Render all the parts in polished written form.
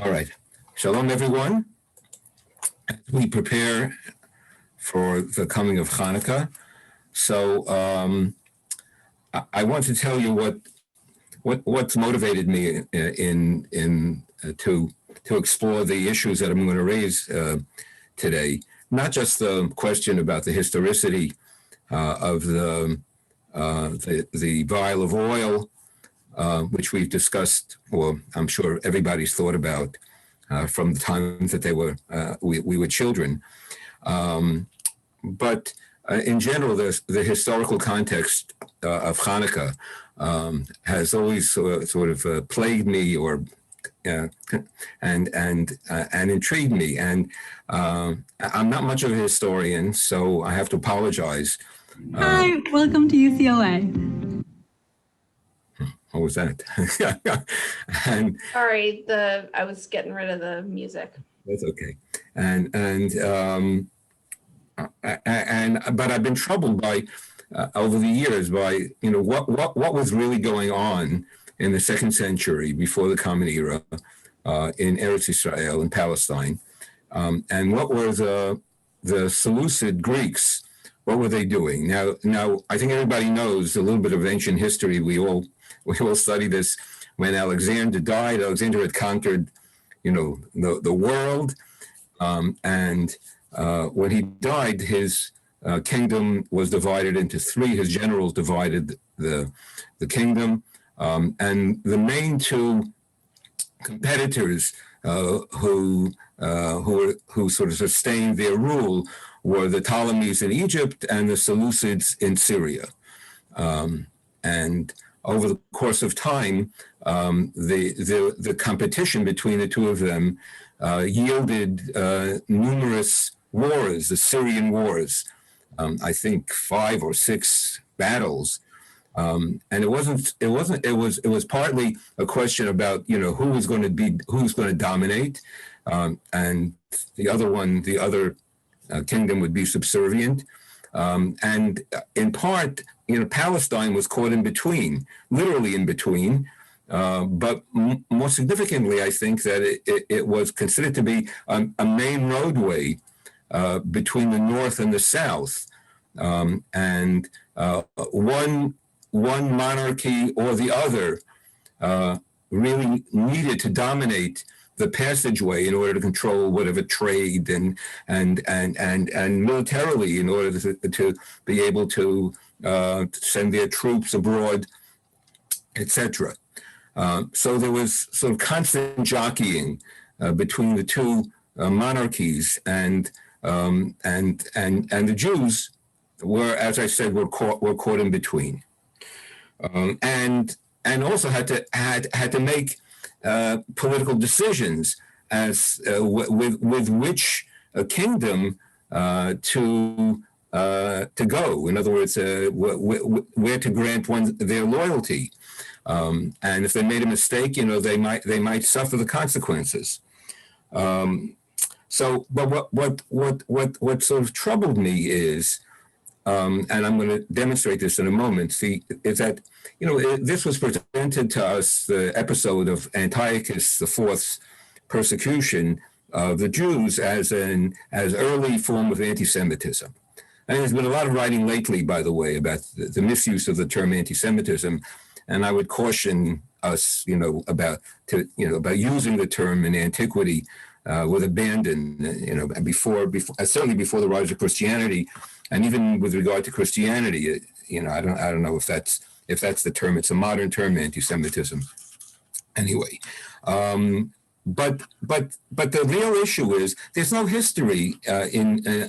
All right. Shalom, everyone. As we prepare for the coming of Chanukah, so I want to tell you what's motivated me to explore the issues that I'm going to raise today. Not just the question about the historicity of the vial of oil, which we've discussed, or I'm sure everybody's thought about from the time that we were children. But in general, the historical context of Chanukah has always sort of plagued me, and intrigued me. And I'm not much of a historian, so I have to apologize. Hi, welcome to UCLA. What was that? And sorry, I was getting rid of the music. That's okay. But I've been troubled by over the years by what was really going on in the 2nd century before the Common Era in Eretz Israel in Palestine, and what were the Seleucid Greeks. What were they doing? Now I think everybody knows a little bit of ancient history. We all study this. When Alexander died, Alexander had conquered, the world, and when he died, his kingdom was divided into 3. His generals divided the kingdom, and the main 2 competitors who sort of sustained their rule were the Ptolemies in Egypt and the Seleucids in Syria. And over the course of time, the competition between the 2 of them yielded numerous wars, the Syrian wars. I think 5 or 6 battles, and it was partly a question about who's going to dominate, and the other kingdom would be subservient, and in part, Palestine was caught in between, literally in between. But more significantly, I think that it was considered to be a main roadway between the north and the south, and one monarchy or the other really needed to dominate the passageway in order to control whatever trade and militarily in order to be able to send their troops abroad, etc. So there was sort of constant jockeying between the 2 monarchies, and the Jews were, as I said, were caught in between, and also had to make political decisions as with which kingdom to go. In other words, where to grant their loyalty, and if they made a mistake, they might suffer the consequences. So, but what sort of troubled me is, and I'm going to demonstrate this in a moment, is that, this was presented to us, the episode of Antiochus IV's persecution of the Jews as early form of anti-Semitism. And there's been a lot of writing lately, by the way, about the misuse of the term anti-Semitism. And I would caution us, about using the term in antiquity with abandon, certainly before the rise of Christianity, and even with regard to Christianity, I don't know if that's the term. It's a modern term, anti-Semitism. Anyway, but the real issue is there's no history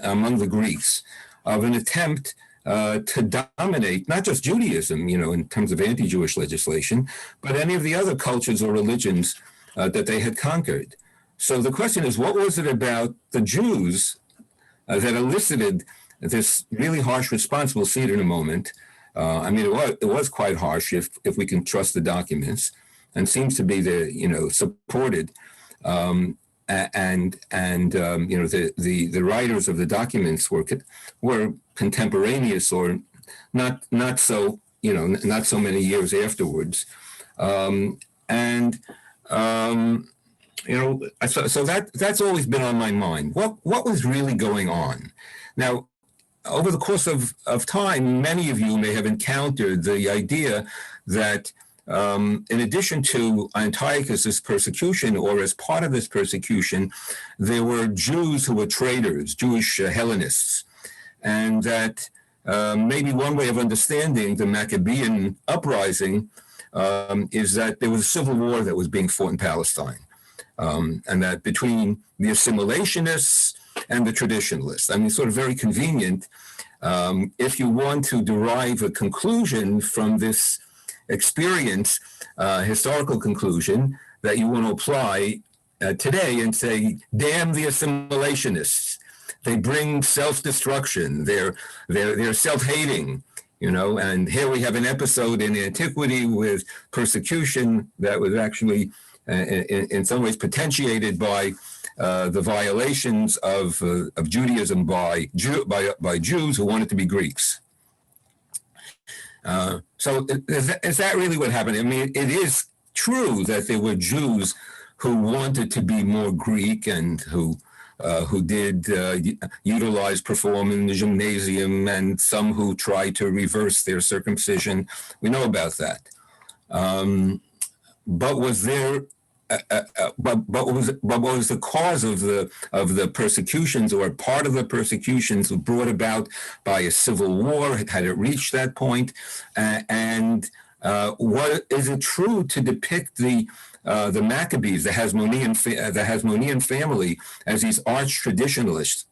among the Greeks of an attempt to dominate not just Judaism, in terms of anti-Jewish legislation, but any of the other cultures or religions that they had conquered. So the question is, what was it about the Jews that elicited this really harsh response? We'll see it in a moment. It was quite harsh if we can trust the documents, and seems to be supported. The writers of the documents were contemporaneous, or not so many years afterwards, so that's always been on my mind. What was really going on? Now, over the course of time, many of you may have encountered the idea that in addition to Antiochus's persecution, or as part of this persecution, there were Jews who were traitors, Jewish Hellenists, and that maybe one way of understanding the Maccabean uprising is that there was a civil war that was being fought in Palestine, and that between the assimilationists and the traditionalists. I mean, sort of very convenient if you want to derive a conclusion from this experience, historical conclusion that you want to apply today, and say, damn the assimilationists. They bring self-destruction. They're self-hating, and here we have an episode in antiquity with persecution that was actually in some ways potentiated by the violations of Judaism by Jews who wanted to be Greeks. So is that really what happened? I mean, it is true that there were Jews who wanted to be more Greek and who did utilize, perform in the gymnasium, and some who tried to reverse their circumcision. We know about that. But was there? What was the cause of the persecutions, or part of the persecutions brought about by a civil war? Had it reached that point? And what is it true to depict the Maccabees, the Hasmonean family, as these arch traditionalists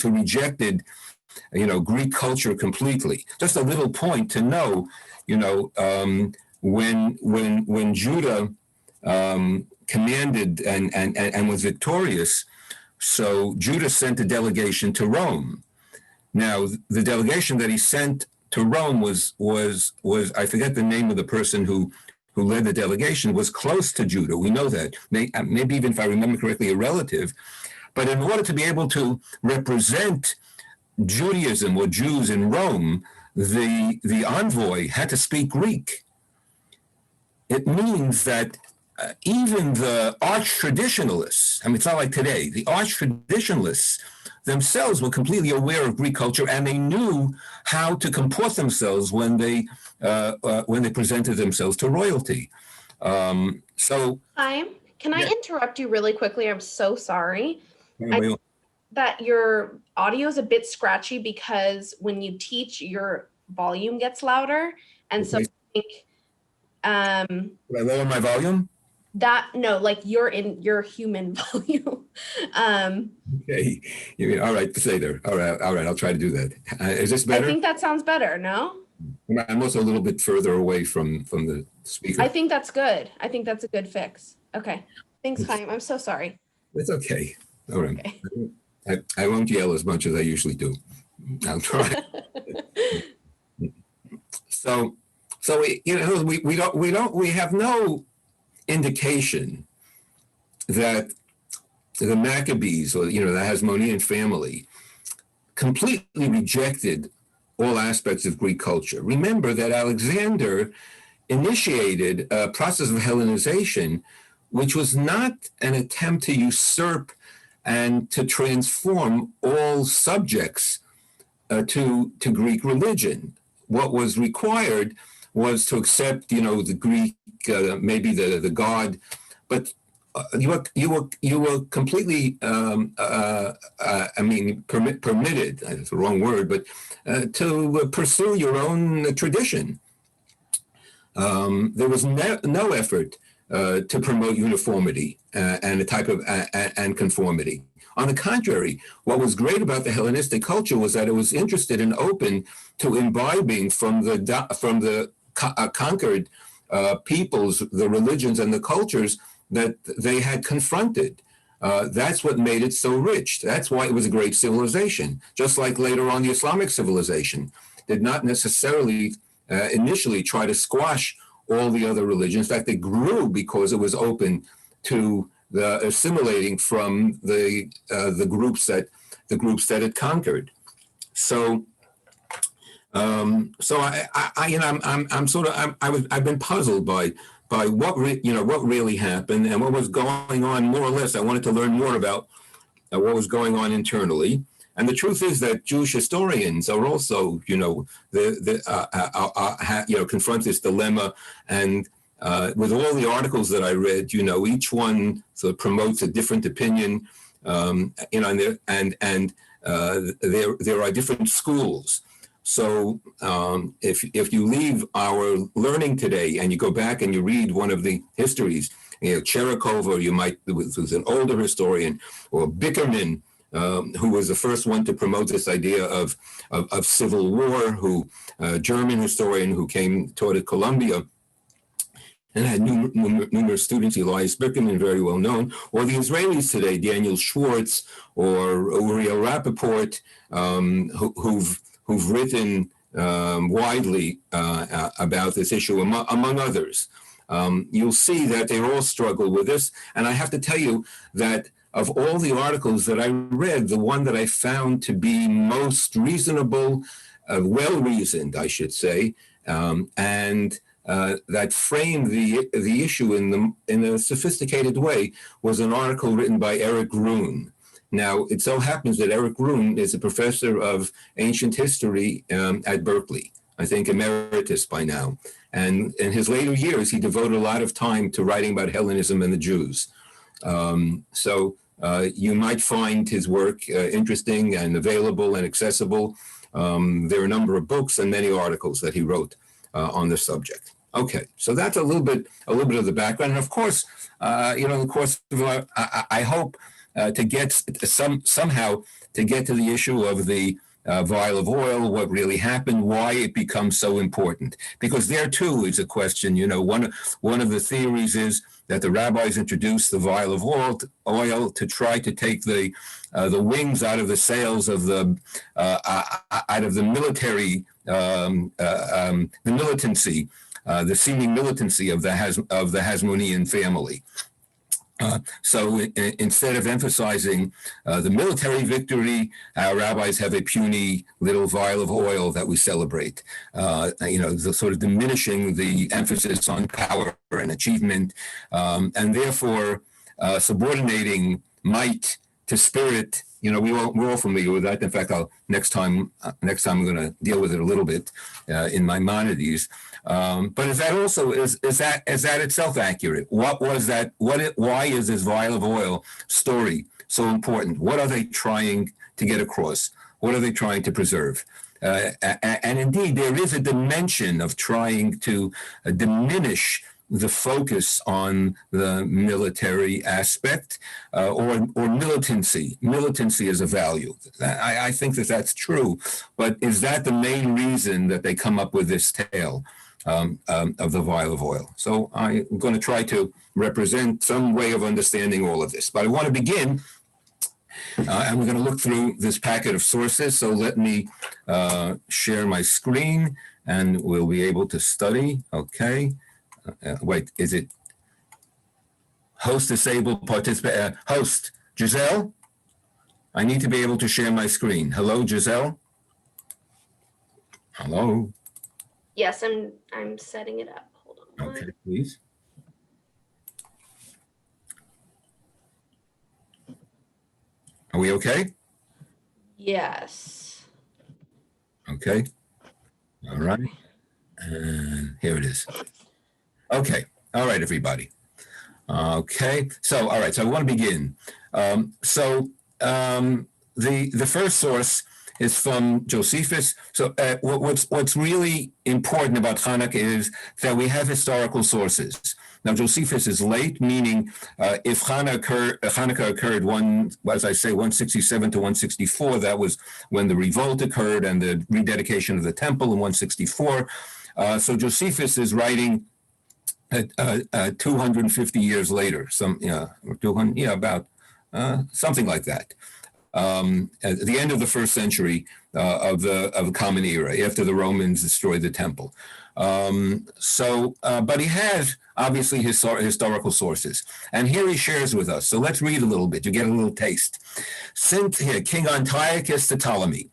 who rejected, Greek culture completely? Just a little point to know, when Judah commanded and was victorious, so Judah sent a delegation to Rome. Now, the delegation that he sent to Rome was I forget the name of the person who led the delegation, was close to Judah. We know that. Maybe even, if I remember correctly, a relative. But in order to be able to represent Judaism or Jews in Rome, the envoy had to speak Greek. It means that even the arch traditionalists, I mean, it's not like today, the arch traditionalists themselves were completely aware of Greek culture, and they knew how to comport themselves when they presented themselves to royalty. So, can I interrupt you really quickly? I'm so sorry. Yeah, that your audio is a bit scratchy because when you teach, your volume gets louder, and so I think. Should I lower my volume? Like you're in your human volume. Okay. All right, Seidler. All right. I'll try to do that. Is this better? I think that sounds better. No? I'm also a little bit further away from the speaker. I think that's good. I think that's a good fix. Okay. Thanks, Chaim. I'm so sorry. It's okay. All right. Okay. I won't yell as much as I usually do. I'll try. So we have no indication that the Maccabees, or the Hasmonean family, completely rejected all aspects of Greek culture. Remember that Alexander initiated a process of Hellenization, which was not an attempt to usurp and to transform all subjects to Greek religion. What was required was to accept, the Greek, maybe the god, but you were completely, permitted. That's the wrong word, but to pursue your own tradition. There was no effort to promote uniformity and a type of and conformity. On the contrary, what was great about the Hellenistic culture was that it was interested and open to imbibing from the conquered peoples, the religions and the cultures that they had confronted. That's what made it so rich. That's why it was a great civilization. Just like later on, the Islamic civilization did not necessarily initially try to squash all the other religions. In fact, it grew because it was open to the assimilating from the groups that it conquered. So I've been puzzled by by what really happened and what was going on, more or less. I wanted to learn more about what was going on internally. And the truth is that Jewish historians are also, confront this dilemma. And with all the articles that I read, each one sort of promotes a different opinion, and there are different schools. So if you leave our learning today and you go back and you read one of the histories, Cherikov, or who's an older historian, or Bickerman, who was the first one to promote this idea of civil war, German historian who taught at Columbia and had numerous students, Elias Bickerman, very well known, or the Israelis today, Daniel Schwartz or Uriel Rappaport, who've written widely about this issue, among others. You'll see that they all struggle with this. And I have to tell you that of all the articles that I read, the one that I found to be most reasonable, well-reasoned, I should say, and that framed the issue in a sophisticated way was an article written by Eric Roon. Now, it so happens that Eric Roon is a professor of ancient history at Berkeley, I think emeritus by now. And in his later years, he devoted a lot of time to writing about Hellenism and the Jews. So you might find his work interesting and available and accessible. There are a number of books and many articles that he wrote on the subject. Okay, so that's a little bit of the background. And of course, in the course of I hope to get somehow to get to the issue of the vial of oil, what really happened, why it becomes so important. Because there too is a question. One of the theories is that the rabbis introduced the vial of oil to try to take the wings out of the sails of the military, the militancy, the seeming militancy of the Hasmonean family. So instead of emphasizing the military victory, our rabbis have a puny little vial of oil that we celebrate, sort of diminishing the emphasis on power and achievement, and therefore subordinating might to spirit. We're all familiar with that. In fact, next time I'm going to deal with it a little bit in Maimonides. But is that itself accurate? What was that? Why is this vial of oil story so important? What are they trying to get across? What are they trying to preserve? And indeed, there is a dimension of trying to diminish the focus on the military aspect or militancy. Militancy is a value. I think that's true. But is that the main reason that they come up with this tale of the vial of oil? So I'm going to try to represent some way of understanding all of this. But I want to begin, and we're going to look through this packet of sources. So let me share my screen, and we'll be able to study. Okay. Wait, is it host disabled participant? Host, Giselle? I need to be able to share my screen. Hello, Giselle? Hello? Yes, I'm setting it up. Hold on. Okay, please. Are we okay? Yes. Okay. All right. And here it is. Okay. All right, everybody. Okay. So, all right. So I want to begin. The first source is from Josephus. So what's really important about Chanukah is that we have historical sources. Now, Josephus is late, meaning if Chanukah occurred 167 to 164, that was when the revolt occurred and the rededication of the temple in 164. So Josephus is writing 250 years later, about something like that. At the end of the first century of the Common Era, after the Romans destroyed the temple. But he has obviously historical sources, and here he shares with us. So let's read a little bit. You get a little taste. Since here, King Antiochus to Ptolemy.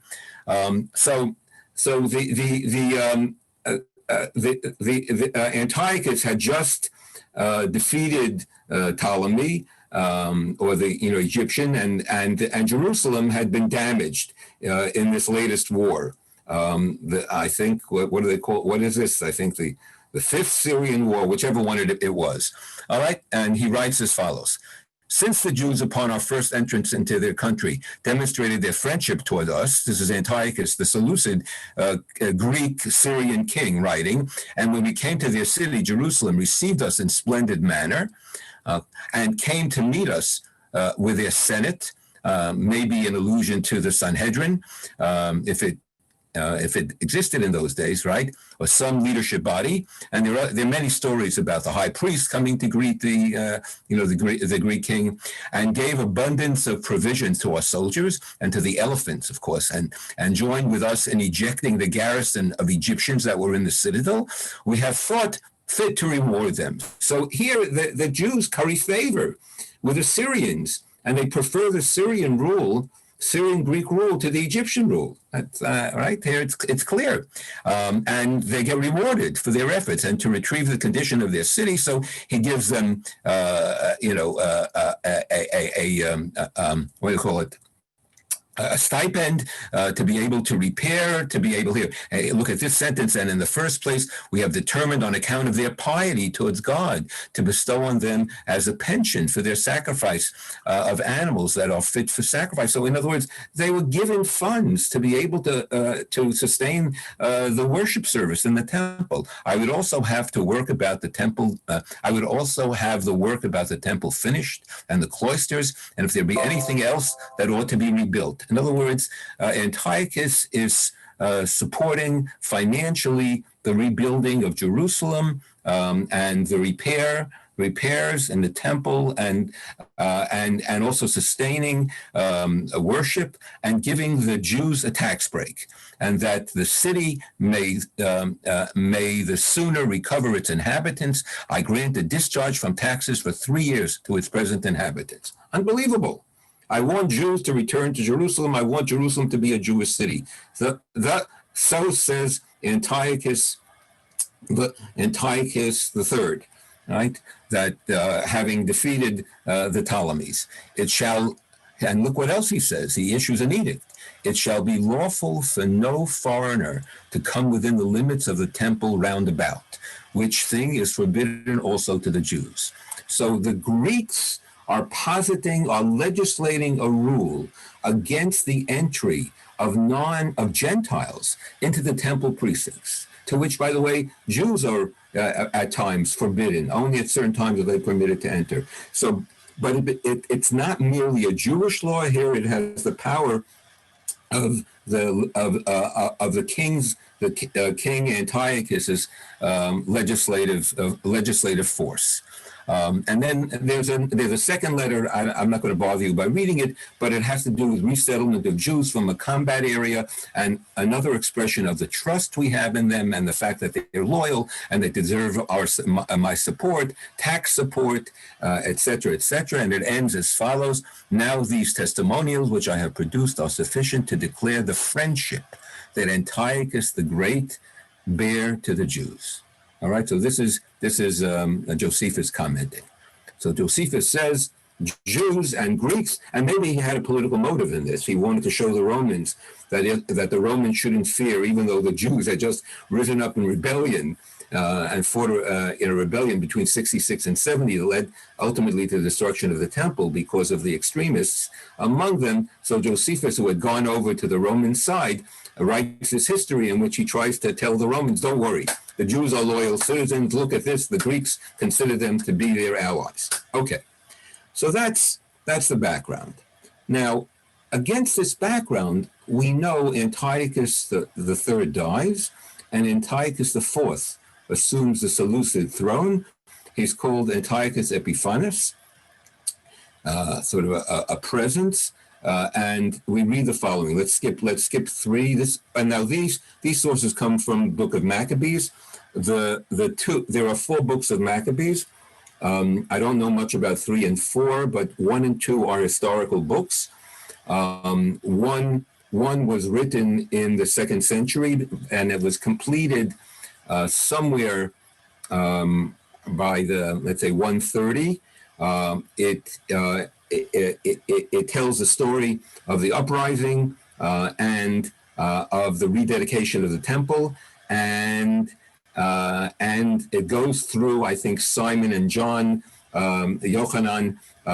Antiochus had just defeated Ptolemy, or the Egyptian, and Jerusalem had been damaged in this latest war. I think what do they call, what is this? I think the Fifth Syrian War, whichever one it was. All right, and he writes as follows. Since the Jews, upon our first entrance into their country, demonstrated their friendship toward us, this is Antiochus, the Seleucid Greek Syrian king writing, and when we came to their city, Jerusalem, received us in splendid manner, and came to meet us with their Senate, maybe an allusion to the Sanhedrin, if it existed in those days, right, or some leadership body. And there are many stories about the high priest coming to greet the Greek king, and gave abundance of provisions to our soldiers and to the elephants, of course, and joined with us in ejecting the garrison of Egyptians that were in the citadel. We have thought fit to reward them. So here the Jews curry favor with the Syrians, and they prefer the Syrian Greek rule to the Egyptian rule. That's right there. It's clear, and they get rewarded for their efforts and to retrieve the condition of their city. So he gives them, what do you call it? A stipend to be able to repair, to be able to look at this sentence. And in the first place, we have determined on account of their piety towards God to bestow on them as a pension for their sacrifice of animals that are fit for sacrifice. So in other words, they were given funds to be able to sustain the worship service in the temple. I would also have to work about the temple. I would also have the work about the temple finished and the cloisters, and if there be anything else that ought to be rebuilt. In other words, Antiochus is supporting financially the rebuilding of Jerusalem and the repairs in the temple, and also sustaining worship and giving the Jews a tax break, and that the city may the sooner recover its inhabitants. I grant a discharge from taxes for 3 years to its present inhabitants. Unbelievable. I want Jews to return to Jerusalem. I want Jerusalem to be a Jewish city. So says Antiochus III, right? That having defeated the Ptolemies, it shall, and look what else he says. He issues an edict. It shall be lawful for no foreigner to come within the limits of the temple round about, which thing is forbidden also to the Jews. So the Greeks are legislating a rule against the entry of Gentiles into the temple precincts, to which, by the way, Jews are at times forbidden. Only at certain times are they permitted to enter. So, but it's not merely a Jewish law here. It has the power of the King Antiochus's legislative force. And then there's a second letter. I'm not going to bother you by reading it, but it has to do with resettlement of Jews from a combat area, and another expression of the trust we have in them and the fact that they're loyal and they deserve my support, tax support, etc., etc. And it ends as follows. Now these testimonials which I have produced are sufficient to declare the friendship that Antiochus the Great bare to the Jews. All right, so this is Josephus commenting. So Josephus says Jews and Greeks, and maybe he had a political motive in this. He wanted to show the Romans that the Romans shouldn't fear, even though the Jews had just risen up in rebellion and fought in a rebellion between 66 and 70 that led ultimately to the destruction of the temple because of the extremists among them. So Josephus, who had gone over to the Roman side, writes this history in which he tries to tell the Romans, don't worry, the Jews are loyal citizens. Look at this. The Greeks consider them to be their allies. Okay, so that's the background. Now, against this background, we know Antiochus the Third dies, and Antiochus IV assumes the Seleucid throne. He's called Antiochus Epiphanus, sort of a presence. And we read the following. Let's skip 3. And now these sources come from the Book of Maccabees. There are 4 books of Maccabees. I don't know much about 3 and 4, but 1 and 2 are historical books. One was written in the 2nd century, and it was completed somewhere by the, let's say, 130. It tells the story of the uprising and of the rededication of the temple, and it goes through, I think, Simon and John, Yochanan, to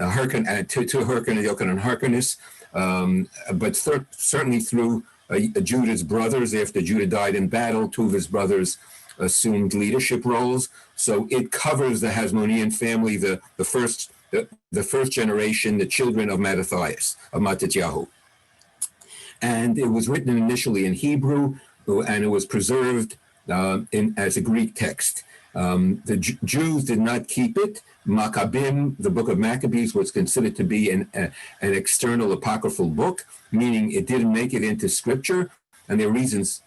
Hyrcan and Yochanan Hyrcanus, but certainly through Judah's brothers. After Judah died in battle, two of his brothers assumed leadership roles. So it covers the Hasmonean family, the first generation, the children of Mattathias, of Mattatyahu. And it was written initially in Hebrew, and it was preserved as a Greek text. The Jews did not keep it. Maccabees, the Book of Maccabees, was considered to be an external apocryphal book, meaning it didn't make it into Scripture, and there are reasons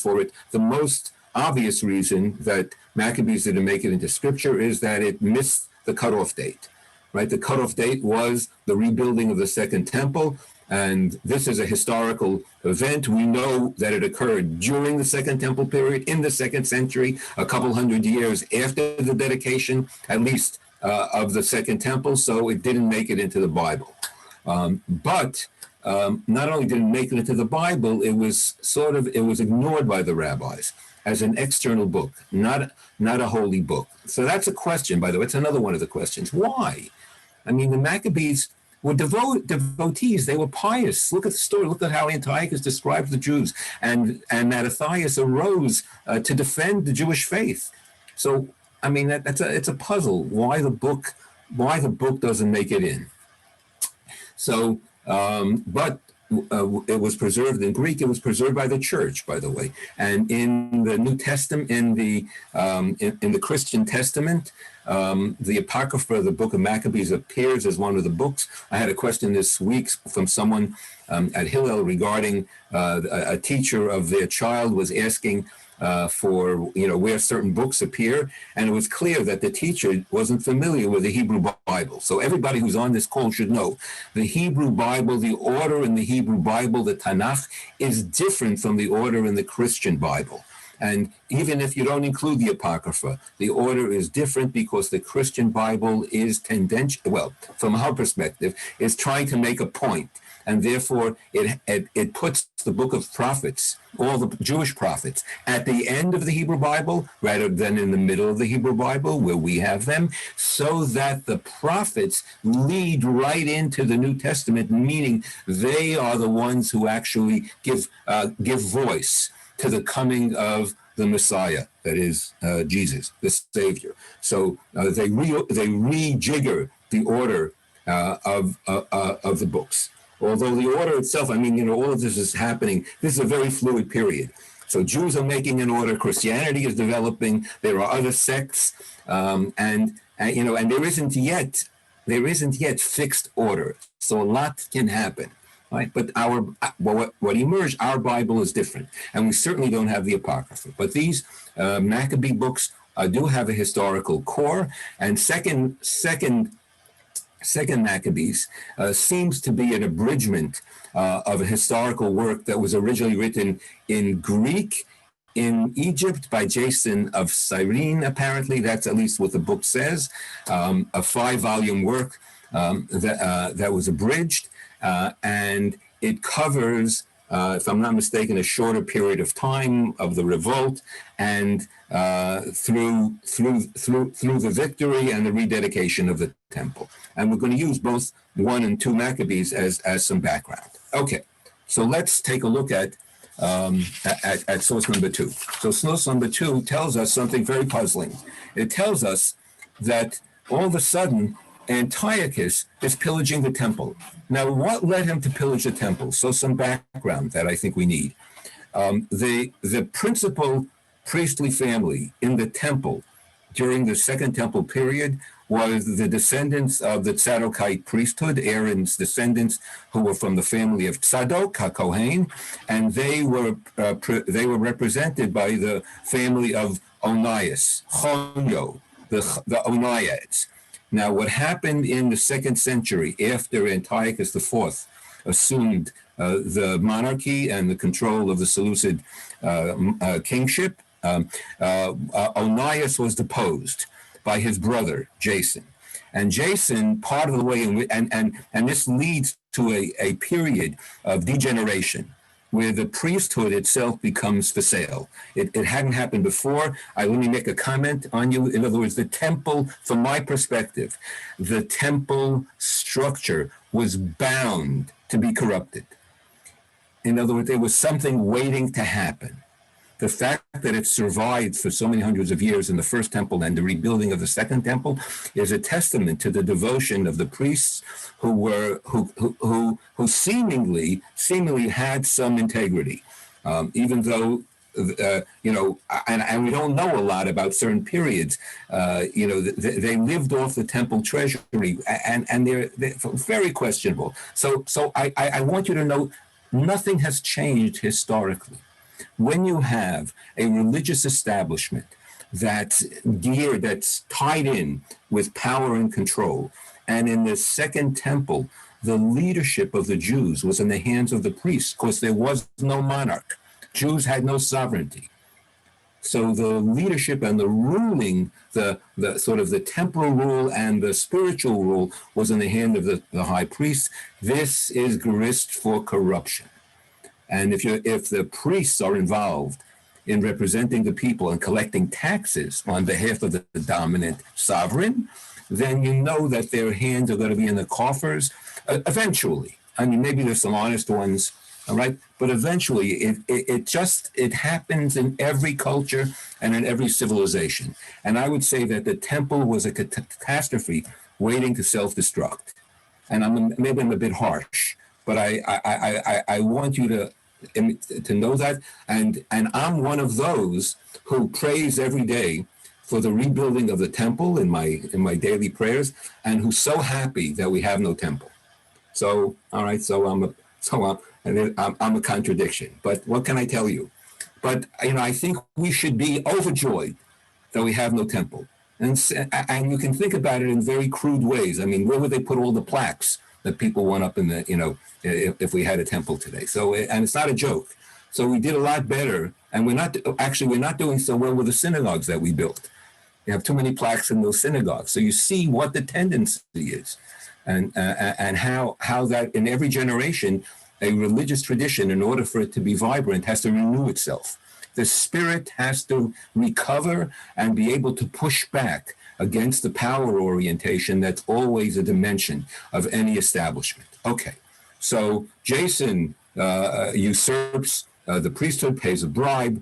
for it. The most obvious reason that Maccabees didn't make it into Scripture is that it missed the cutoff date. Right, the cutoff date was the rebuilding of the Second Temple, and this is a historical event. We know that it occurred during the Second Temple period, in the 2nd century, a couple hundred years after the dedication, at least, of the Second Temple, so it didn't make it into the Bible. But not only didn't make it into the Bible, it was ignored by the rabbis as an external book, not a holy book. So that's a question, by the way. It's another one of the questions. Why? I mean, the Maccabees were devotees. They were pious. Look at the story. Look at how Antiochus describes the Jews. And Mattathias arose to defend the Jewish faith. So, I mean, it's a puzzle. Why the book doesn't make it in? So, but it was preserved in Greek. It was preserved by the church, by the way. And in the New Testament, in the Christian Testament, the Apocrypha, the Book of Maccabees, appears as one of the books. I had a question this week from someone at Hillel regarding a teacher of their child was asking for where certain books appear, and it was clear that the teacher wasn't familiar with the Hebrew Bible. So everybody who's on this call should know the Hebrew Bible, the order in the Hebrew Bible, the Tanakh, is different from the order in the Christian Bible. And even if you don't include the Apocrypha, the order is different because the Christian Bible is from our perspective, is trying to make a point. And therefore, it puts the book of prophets, all the Jewish prophets, at the end of the Hebrew Bible rather than in the middle of the Hebrew Bible where we have them, so that the prophets lead right into the New Testament, meaning they are the ones who actually give voice to the coming of the Messiah, that is Jesus, the Savior. So they rejigger the order of the books. Although the order itself, all of this is happening. This is a very fluid period. So Jews are making an order. Christianity is developing. There are other sects, and there isn't yet fixed order. So a lot can happen, right? But what emerged, our Bible is different, and we certainly don't have the Apocrypha. But these Maccabee books do have a historical core, and second Maccabees seems to be an abridgment of a historical work that was originally written in Greek in Egypt by Jason of Cyrene, apparently. That's at least what the book says. A 5-volume work that was abridged, and it covers, if I'm not mistaken, a shorter period of time of the revolt and through the victory and the rededication of the temple. And we're going to use both 1 and 2 Maccabees as some background. Okay, so let's take a look at source number 2. So source number 2 tells us something very puzzling. It tells us that all of a sudden Antiochus is pillaging the temple. Now, what led him to pillage the temple? So some background that I think we need. The principal priestly family in the temple during the Second Temple period was the descendants of the Tzadokite priesthood, Aaron's descendants, who were from the family of Tzadok HaKohen, and they were represented by the family of Onias, Chonyo, the Oniads. Now, what happened in the 2nd century after Antiochus IV assumed the monarchy and the control of the Seleucid kingship, Onias was deposed by his brother, Jason. And Jason, part of the way, and this leads to a period of degeneration where the priesthood itself becomes for sale. It hadn't happened before. Let me make a comment on you. In other words, the temple, from my perspective, the temple structure was bound to be corrupted. In other words, there was something waiting to happen. The fact that it survived for so many hundreds of years in the first temple and the rebuilding of the second temple is a testament to the devotion of the priests who seemingly had some integrity, even though and we don't know a lot about certain periods. They lived off the temple treasury, and they're very questionable. So I want you to know nothing has changed historically. When you have a religious establishment that's tied in with power and control, and in the second temple, the leadership of the Jews was in the hands of the priests, because there was no monarch. Jews had no sovereignty. So the leadership and the ruling, the sort of the temporal rule and the spiritual rule was in the hand of the high priest. This is grist for corruption. And if the priests are involved in representing the people and collecting taxes on behalf of the dominant sovereign, then you know that their hands are going to be in the coffers eventually. I mean, maybe there's some honest ones, all right? But eventually it happens in every culture and in every civilization. And I would say that the temple was a catastrophe waiting to self-destruct. And maybe I'm a bit harsh, but I want you to know that, and I'm one of those who prays every day for the rebuilding of the temple in my daily prayers, and who's so happy that we have no temple. So all right, so I'm a contradiction, but what can I tell you? But I think we should be overjoyed that we have no temple, and you can think about it in very crude ways. I mean, where would they put all the plaques that people want up in the, if we had a temple today? So, and it's not a joke. So we did a lot better, and we're not doing so well with the synagogues that we built. We have too many plaques in those synagogues. So you see what the tendency is, and how that in every generation, a religious tradition, in order for it to be vibrant, has to renew itself. The spirit has to recover and be able to push back against the power orientation that's always a dimension of any establishment. Okay, so Jason usurps the priesthood, pays a bribe,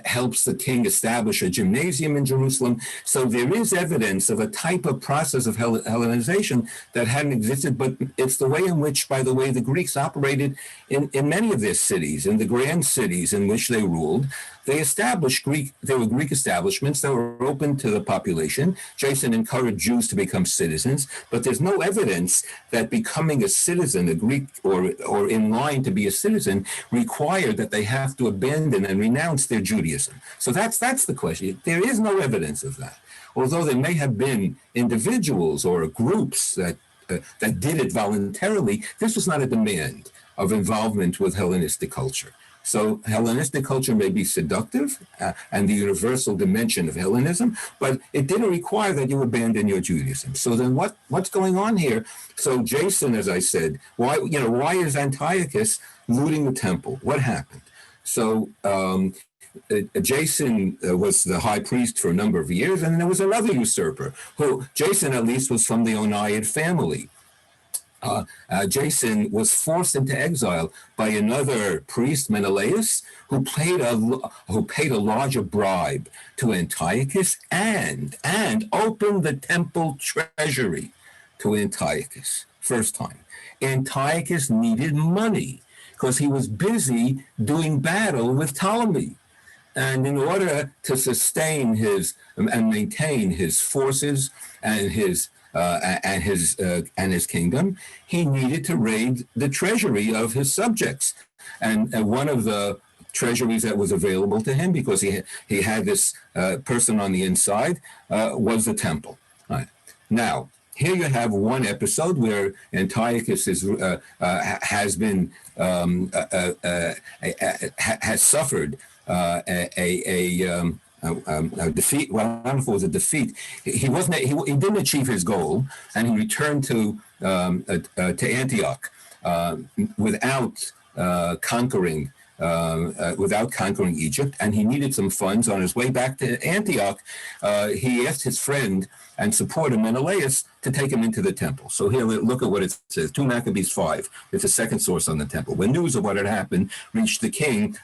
helps the king establish a gymnasium in Jerusalem. So there is evidence of a type of process of Hellenization that hadn't existed, but it's the way in which, by the way, the Greeks operated in many of their cities, in the grand cities in which they ruled. They established there were Greek establishments that were open to the population. Jason encouraged Jews to become citizens, but there's no evidence that becoming a citizen, a Greek, or in line to be a citizen, required that they have to abandon and renounce their Judaism. So that's the question. There is no evidence of that. Although there may have been individuals or groups that did it voluntarily, this was not a demand of involvement with Hellenistic culture. So Hellenistic culture may be seductive and the universal dimension of Hellenism, but it didn't require that you abandon your Judaism. So then what's going on here? So Jason, as I said, why is Antiochus looting the temple? What happened? So Jason was the high priest for a number of years, and there was another usurper who, Jason at least, was from the Oniad family. Jason was forced into exile by another priest, Menelaus, who paid a larger bribe to Antiochus and opened the temple treasury to Antiochus. First time. Antiochus needed money because he was busy doing battle with Ptolemy. And in order to sustain and maintain his forces and his kingdom, he needed to raid the treasury of his subjects. And one of the treasuries that was available to him, because he had this person on the inside, was the temple. Right. Now, here you have one episode where Antiochus has suffered a defeat. Well, I don't know if it was a defeat. He wasn't. He didn't achieve his goal, and he returned to Antioch without conquering. Without conquering Egypt, and he needed some funds. On his way back to Antioch, he asked his friend and supporter Menelaus to take him into the temple. So here, look at what it says, 2 Maccabees 5. It's a second source on the temple. When news of what had happened reached the king,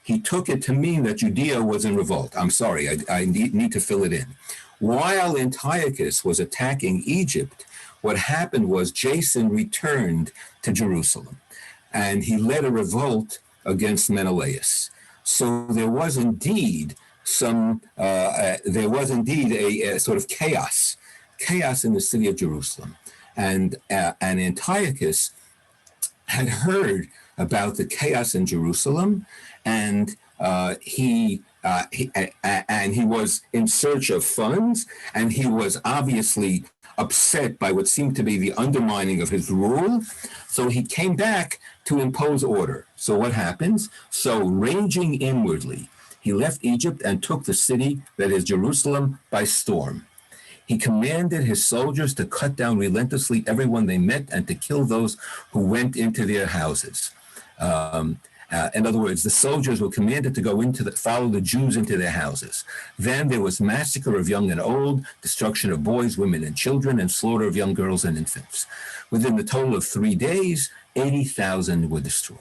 he took it to mean that Judea was in revolt. I'm sorry, I need to fill it in. While Antiochus was attacking Egypt, what happened was Jason returned to Jerusalem, and he led a revolt against Menelaus. So there was indeed a sort of chaos in the city of Jerusalem, and Antiochus had heard about the chaos in Jerusalem, and he was in search of funds, and he was obviously upset by what seemed to be the undermining of his rule. So he came back to impose order. So what happens? So raging inwardly, he left Egypt and took the city, that is Jerusalem, by storm. He commanded his soldiers to cut down relentlessly everyone they met and to kill those who went into their houses. In other words, the soldiers were commanded to follow the Jews into their houses. Then there was massacre of young and old, destruction of boys, women, and children, and slaughter of young girls and infants. Within the total of 3 days, 80,000 were destroyed.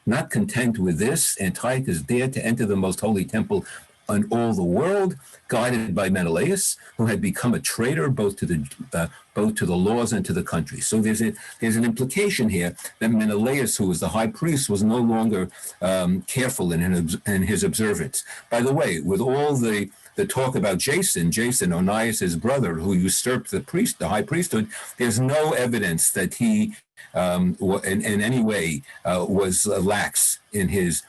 Not content with this, Antiochus dared to enter the most holy temple in all the world, guided by Menelaus, who had become a traitor both to the laws and to the country. So there's an implication here that Menelaus, who was the high priest, was no longer careful in his observance. By the way, with all the talk about Jason, Onias's brother, who usurped the high priesthood, there's no evidence that he in any way was lax in his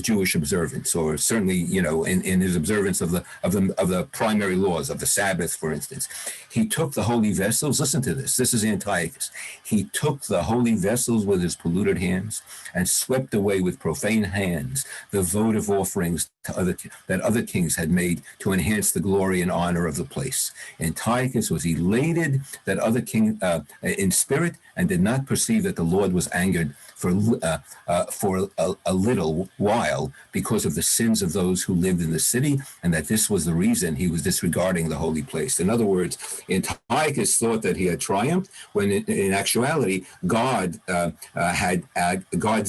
Jewish observance, or certainly, in his observance of the primary laws of the Sabbath, for instance. He took the holy vessels. Listen to this. This is Antiochus. He took the holy vessels with his polluted hands and swept away with profane hands the votive offerings that other kings had made to enhance the glory and honor of the place. Antiochus was elated that other king in spirit, and did not perceive that the Lord was angered for a little while because of the sins of those who lived in the city, and that this was the reason he was disregarding the holy place. In other words, Antiochus thought that he had triumphed, when in actuality, God's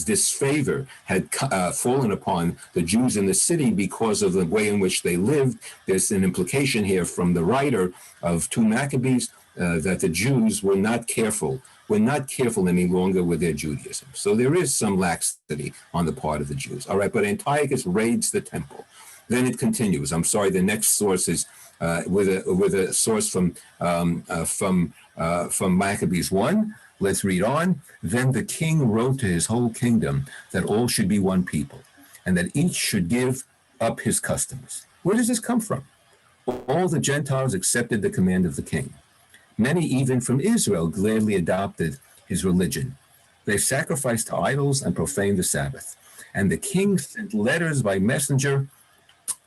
disfavor had fallen upon the Jews in the city because of the way in which they lived. There's an implication here from the writer of 2 Maccabees that the Jews were not careful any longer with their Judaism. So there is some laxity on the part of the Jews. All right, but Antiochus raids the temple. Then it continues. I'm sorry, the next source is with a source from Maccabees I. Let's read on. Then the king wrote to his whole kingdom that all should be one people, and that each should give up his customs. Where does this come from? All the Gentiles accepted the command of the king. Many, even from Israel, gladly adopted his religion. They sacrificed to idols and profaned the Sabbath. And the king sent letters by messenger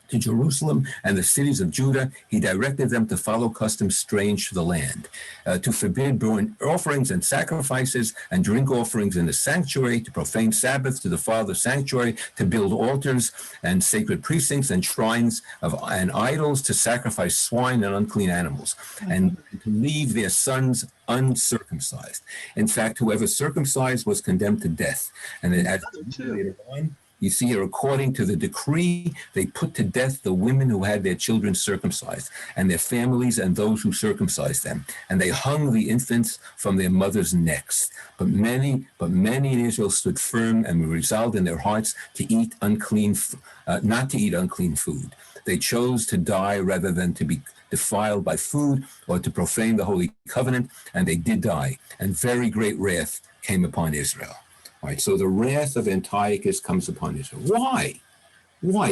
to Jerusalem and the cities of Judah. He directed them to follow customs strange to the land, to forbid burnt offerings and sacrifices and drink offerings in the sanctuary, to profane Sabbath, to defile the sanctuary, to build altars and sacred precincts and shrines and idols, to sacrifice swine and unclean animals, and to leave their sons uncircumcised. In fact, whoever circumcised was condemned to death. And then as later on, you see here, according to the decree, they put to death the women who had their children circumcised, and their families and those who circumcised them. And they hung the infants from their mothers' necks. But many in Israel stood firm and were resolved in their hearts to eat not to eat unclean food. They chose to die rather than to be defiled by food or to profane the holy covenant, and they did die. And very great wrath came upon Israel. All right, so the wrath of Antiochus comes upon Israel. Why?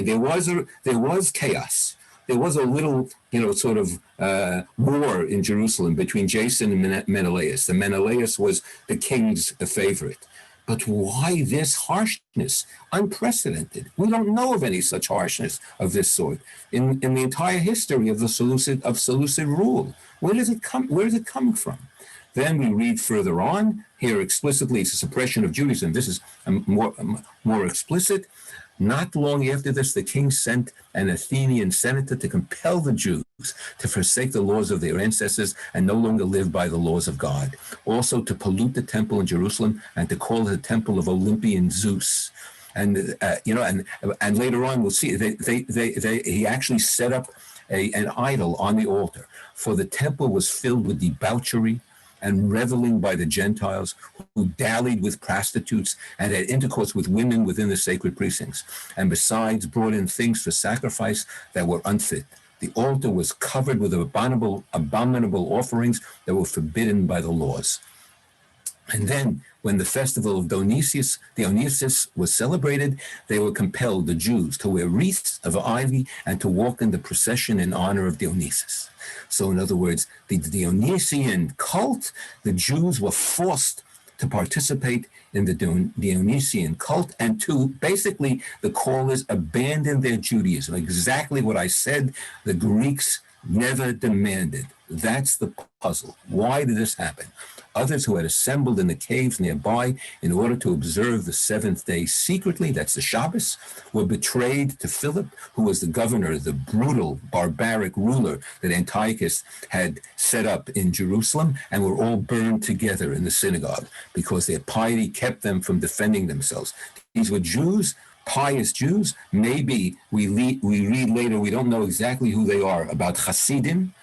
There was chaos. There was a little, sort of war in Jerusalem between Jason and Menelaus. And Menelaus was the king's favorite. But why this harshness? Unprecedented. We don't know of any such harshness of this sort in the entire history of the Seleucid rule. Where does it come? Where is it coming from? Then we read further on. Here explicitly, it's a suppression of Judaism. This is more explicit. Not long after this, the king sent an Athenian senator to compel the Jews to forsake the laws of their ancestors and no longer live by the laws of God. Also to pollute the temple in Jerusalem and to call it the temple of Olympian Zeus. And and later on we'll see he actually set up an idol on the altar. For the temple was filled with debauchery and reveling by the Gentiles who dallied with prostitutes and had intercourse with women within the sacred precincts, and besides brought in things for sacrifice that were unfit. The altar was covered with abominable offerings that were forbidden by the laws. And then, when the festival of Dionysius was celebrated, they were compelled, the Jews, to wear wreaths of ivy and to walk in the procession in honor of Dionysius. So, in other words, the Dionysian cult, the Jews were forced to participate in the Dionysian cult and to basically, the call is abandon their Judaism. Exactly what I said, the Greeks never demanded. That's the puzzle. Why did this happen? Others who had assembled in the caves nearby in order to observe the seventh day secretly, that's the Shabbos, were betrayed to Philip, who was the governor, the brutal, barbaric ruler that Antiochus had set up in Jerusalem, and were all burned together in the synagogue because their piety kept them from defending themselves. These were Jews, pious Jews. Maybe we read later, we don't know exactly who they are, about Hasidim,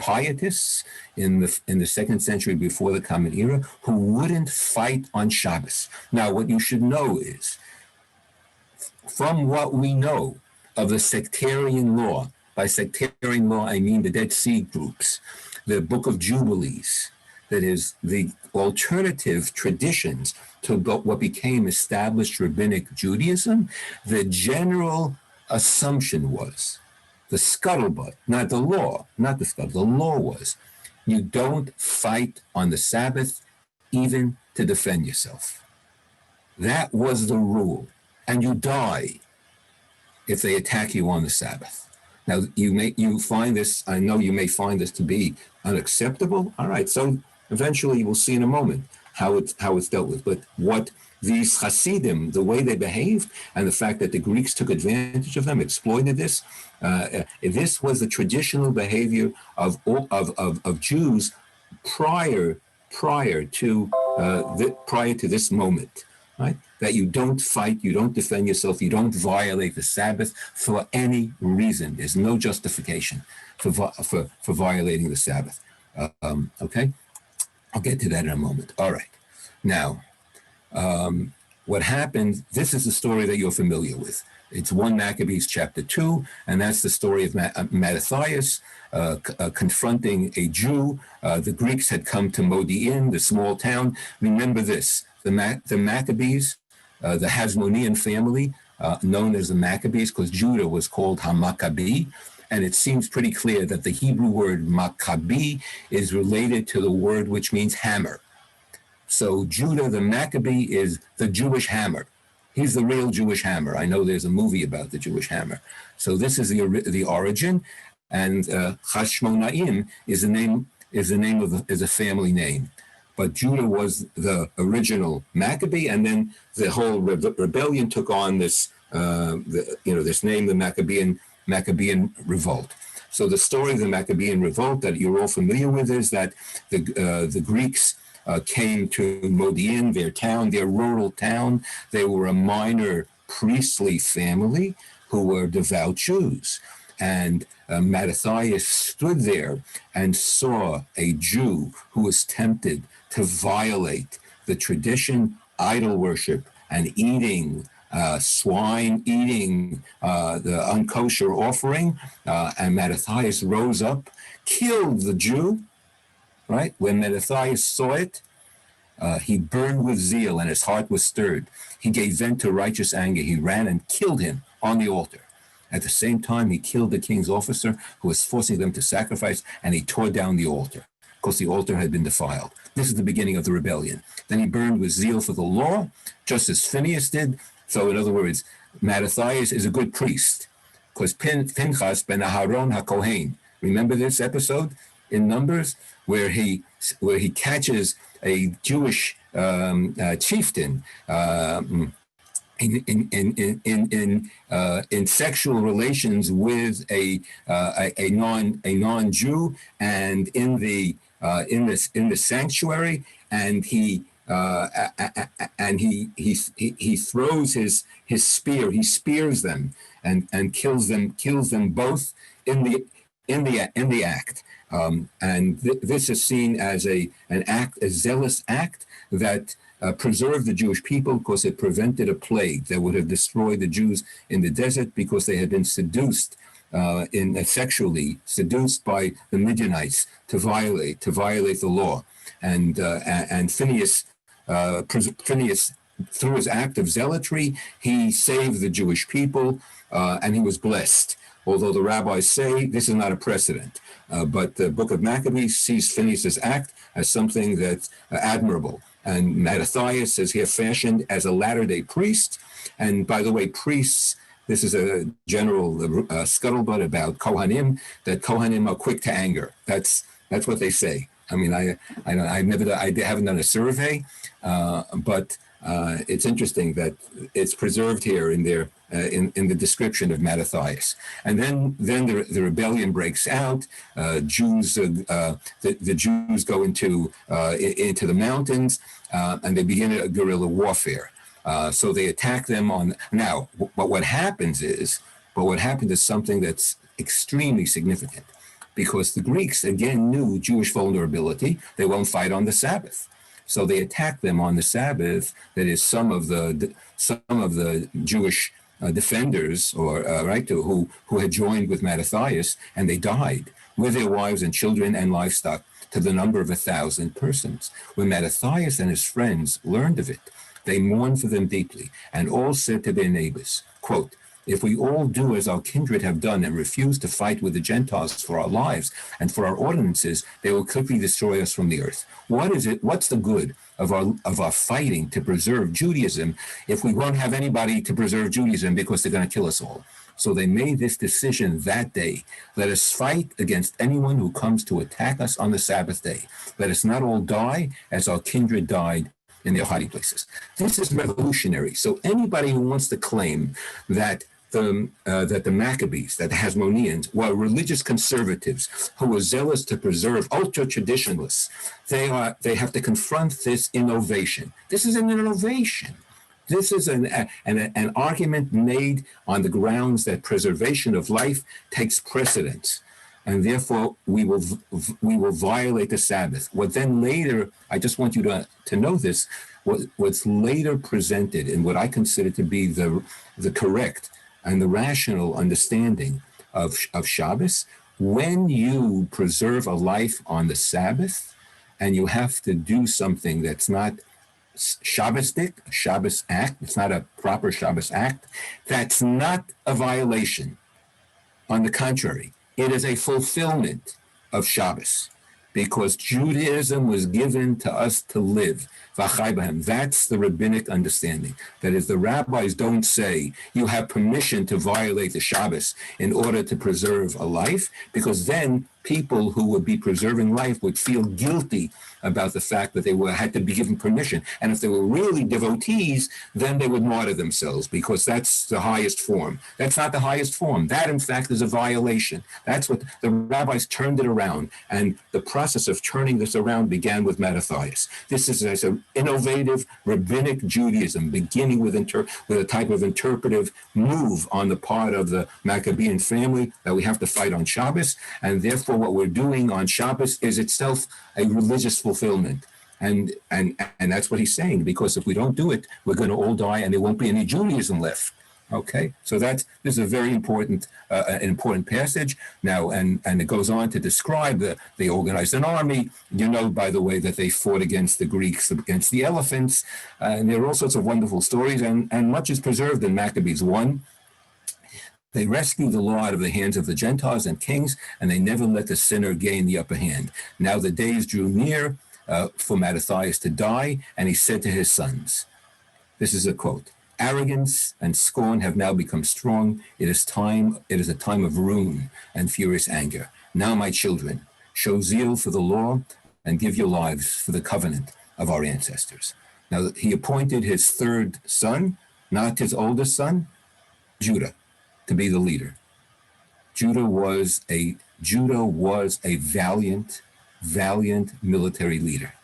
pietists in the second century before the Common Era, who wouldn't fight on Shabbos. Now, what you should know is, from what we know of the sectarian law, by sectarian law I mean the Dead Sea groups, the Book of Jubilees, that is the alternative traditions to what became established rabbinic Judaism, the general assumption was, the scuttlebutt, not the law, not the scuttlebutt, the law was, you don't fight on the Sabbath even to defend yourself. That was the rule. And you die if they attack you on the Sabbath. Now, you find this, I know you may find this to be unacceptable. All right, so eventually we'll see in a moment how it's dealt with. But what these Hasidim, the way they behaved, and the fact that the Greeks took advantage of them, exploited this. This was the traditional behavior of Jews prior to this moment, right? That you don't fight, you don't defend yourself, you don't violate the Sabbath for any reason. There's no justification for violating the Sabbath. Okay, I'll get to that in a moment. All right, now. What happened, this is the story that you're familiar with. It's 1 Maccabees chapter 2, and that's the story of Mattathias confronting a Jew. The Greeks had come to Modi'in, the small town. Remember this, the Maccabees, the Hasmonean family, known as the Maccabees, because Judah was called Hamaccabee, and it seems pretty clear that the Hebrew word Maccabee is related to the word which means hammer. So Judah, the Maccabee, is the Jewish hammer. He's the real Jewish hammer. I know there's a movie about the Jewish hammer. So this is the origin, and Hasmonean is a family name. But Judah was the original Maccabee, and then the whole rebellion took on this this name, the Maccabean revolt. So the story of the Maccabean revolt that you're all familiar with is that the Greeks came to Modi'in, their rural town. They were a minor priestly family who were devout Jews. And Mattathias stood there and saw a Jew who was tempted to violate the tradition, idol worship, and eating swine, eating the unkosher offering. And Mattathias rose up, killed the Jew. Right? When Mattathias saw it, he burned with zeal and his heart was stirred. He gave vent to righteous anger. He ran and killed him on the altar. At the same time, he killed the king's officer who was forcing them to sacrifice, and he tore down the altar. because the altar had been defiled. This is the beginning of the rebellion. Then he burned with zeal for the law, just as Phinehas did. So in other words, Mattathias is a good priest, because Pinchas ben Aharon HaKohen. Remember this episode in Numbers where he catches a Jewish chieftain in sexual relations with a non-Jew, and in the sanctuary, and he throws his spear. He spears them and kills them both in the act. This is seen as a zealous act that preserved the Jewish people, because it prevented a plague that would have destroyed the Jews in the desert, because they had been seduced sexually seduced by the Midianites to violate the law. And Phinehas, through his act of zealotry, he saved the Jewish people, and he was blessed. Although the rabbis say this is not a precedent, but the Book of Maccabees sees Phinehas' act as something that's admirable. And Mattathias is here fashioned as a latter-day priest. And by the way, priests, this is a general scuttlebutt about Kohanim, that Kohanim are quick to anger. That's what they say. I mean, I haven't done a survey, but it's interesting that it's preserved here in their in the description of Mattathias. And then the rebellion breaks out. The Jews go into the mountains, and they begin a guerrilla warfare. So they attack them but what happens is something that's extremely significant, because the Greeks again knew Jewish vulnerability. They won't fight on the Sabbath. So they attack them on the Sabbath. That is, some of the Jewish defenders, who had joined with Mattathias, and they died with their wives and children and livestock, to the number of 1,000 persons. When Mattathias and his friends learned of it, they mourned for them deeply, and all said to their neighbors, quote, "If we all do as our kindred have done and refuse to fight with the Gentiles for our lives and for our ordinances, they will quickly destroy us from the earth. What's the good of our fighting to preserve Judaism if we won't have anybody to preserve Judaism, because they're going to kill us all?" So they made this decision that day. Let us fight against anyone who comes to attack us on the Sabbath day. Let us not all die as our kindred died in their hiding places. This is revolutionary. So anybody who wants to claim that the Maccabees, that the Hasmoneans, were religious conservatives who were zealous to preserve ultra-traditionalists, they have to confront this innovation. This is an innovation. This is an argument made on the grounds that preservation of life takes precedence, and therefore we will violate the Sabbath. What then later, I just want you to know this, what's later presented in what I consider to be the correct and the rational understanding of Shabbos, when you preserve a life on the Sabbath, and you have to do something that's not Shabbosdik, a Shabbos act, it's not a proper Shabbos act, that's not a violation. On the contrary, it is a fulfillment of Shabbos, because Judaism was given to us to live. That's the rabbinic understanding. That is, the rabbis don't say you have permission to violate the Shabbos in order to preserve a life, because then people who would be preserving life would feel guilty about the fact that they had to be given permission. And if they were really devotees, then they would martyr themselves, because that's the highest form. That's not the highest form. That, in fact, is a violation. That's what the rabbis turned it around. And the process of turning this around began with Mattathias. This is an innovative rabbinic Judaism, beginning with a type of interpretive move on the part of the Maccabean family that we have to fight on Shabbos. And therefore, what we're doing on Shabbos is itself a religious fulfillment. And that's what he's saying, because if we don't do it, we're going to all die and there won't be any Judaism left. Okay, so this is a very important passage now, and it goes on to describe they organized an army. You know, by the way, that they fought against the Greeks, against the elephants, and there are all sorts of wonderful stories, and much is preserved in Maccabees I. They rescued the law out of the hands of the Gentiles and kings, and they never let the sinner gain the upper hand. Now the days drew near for Mattathias to die, and he said to his sons, this is a quote, arrogance and scorn have now become strong. It is a time of ruin and furious anger. Now, my children, show zeal for the law and give your lives for the covenant of our ancestors. Now, he appointed his third son, not his oldest son, Judah, to be the leader. Judah was a valiant military leader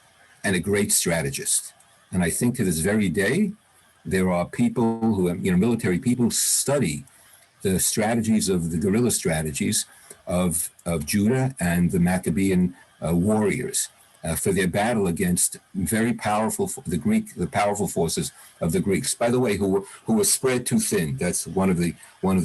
and a great strategist. And I think to this very day, there are people who, military people study the strategies of the guerrilla strategies of Judah and the Maccabean warriors for their battle against very powerful, the powerful forces of the Greeks. By the way, who were spread too thin. That's one of the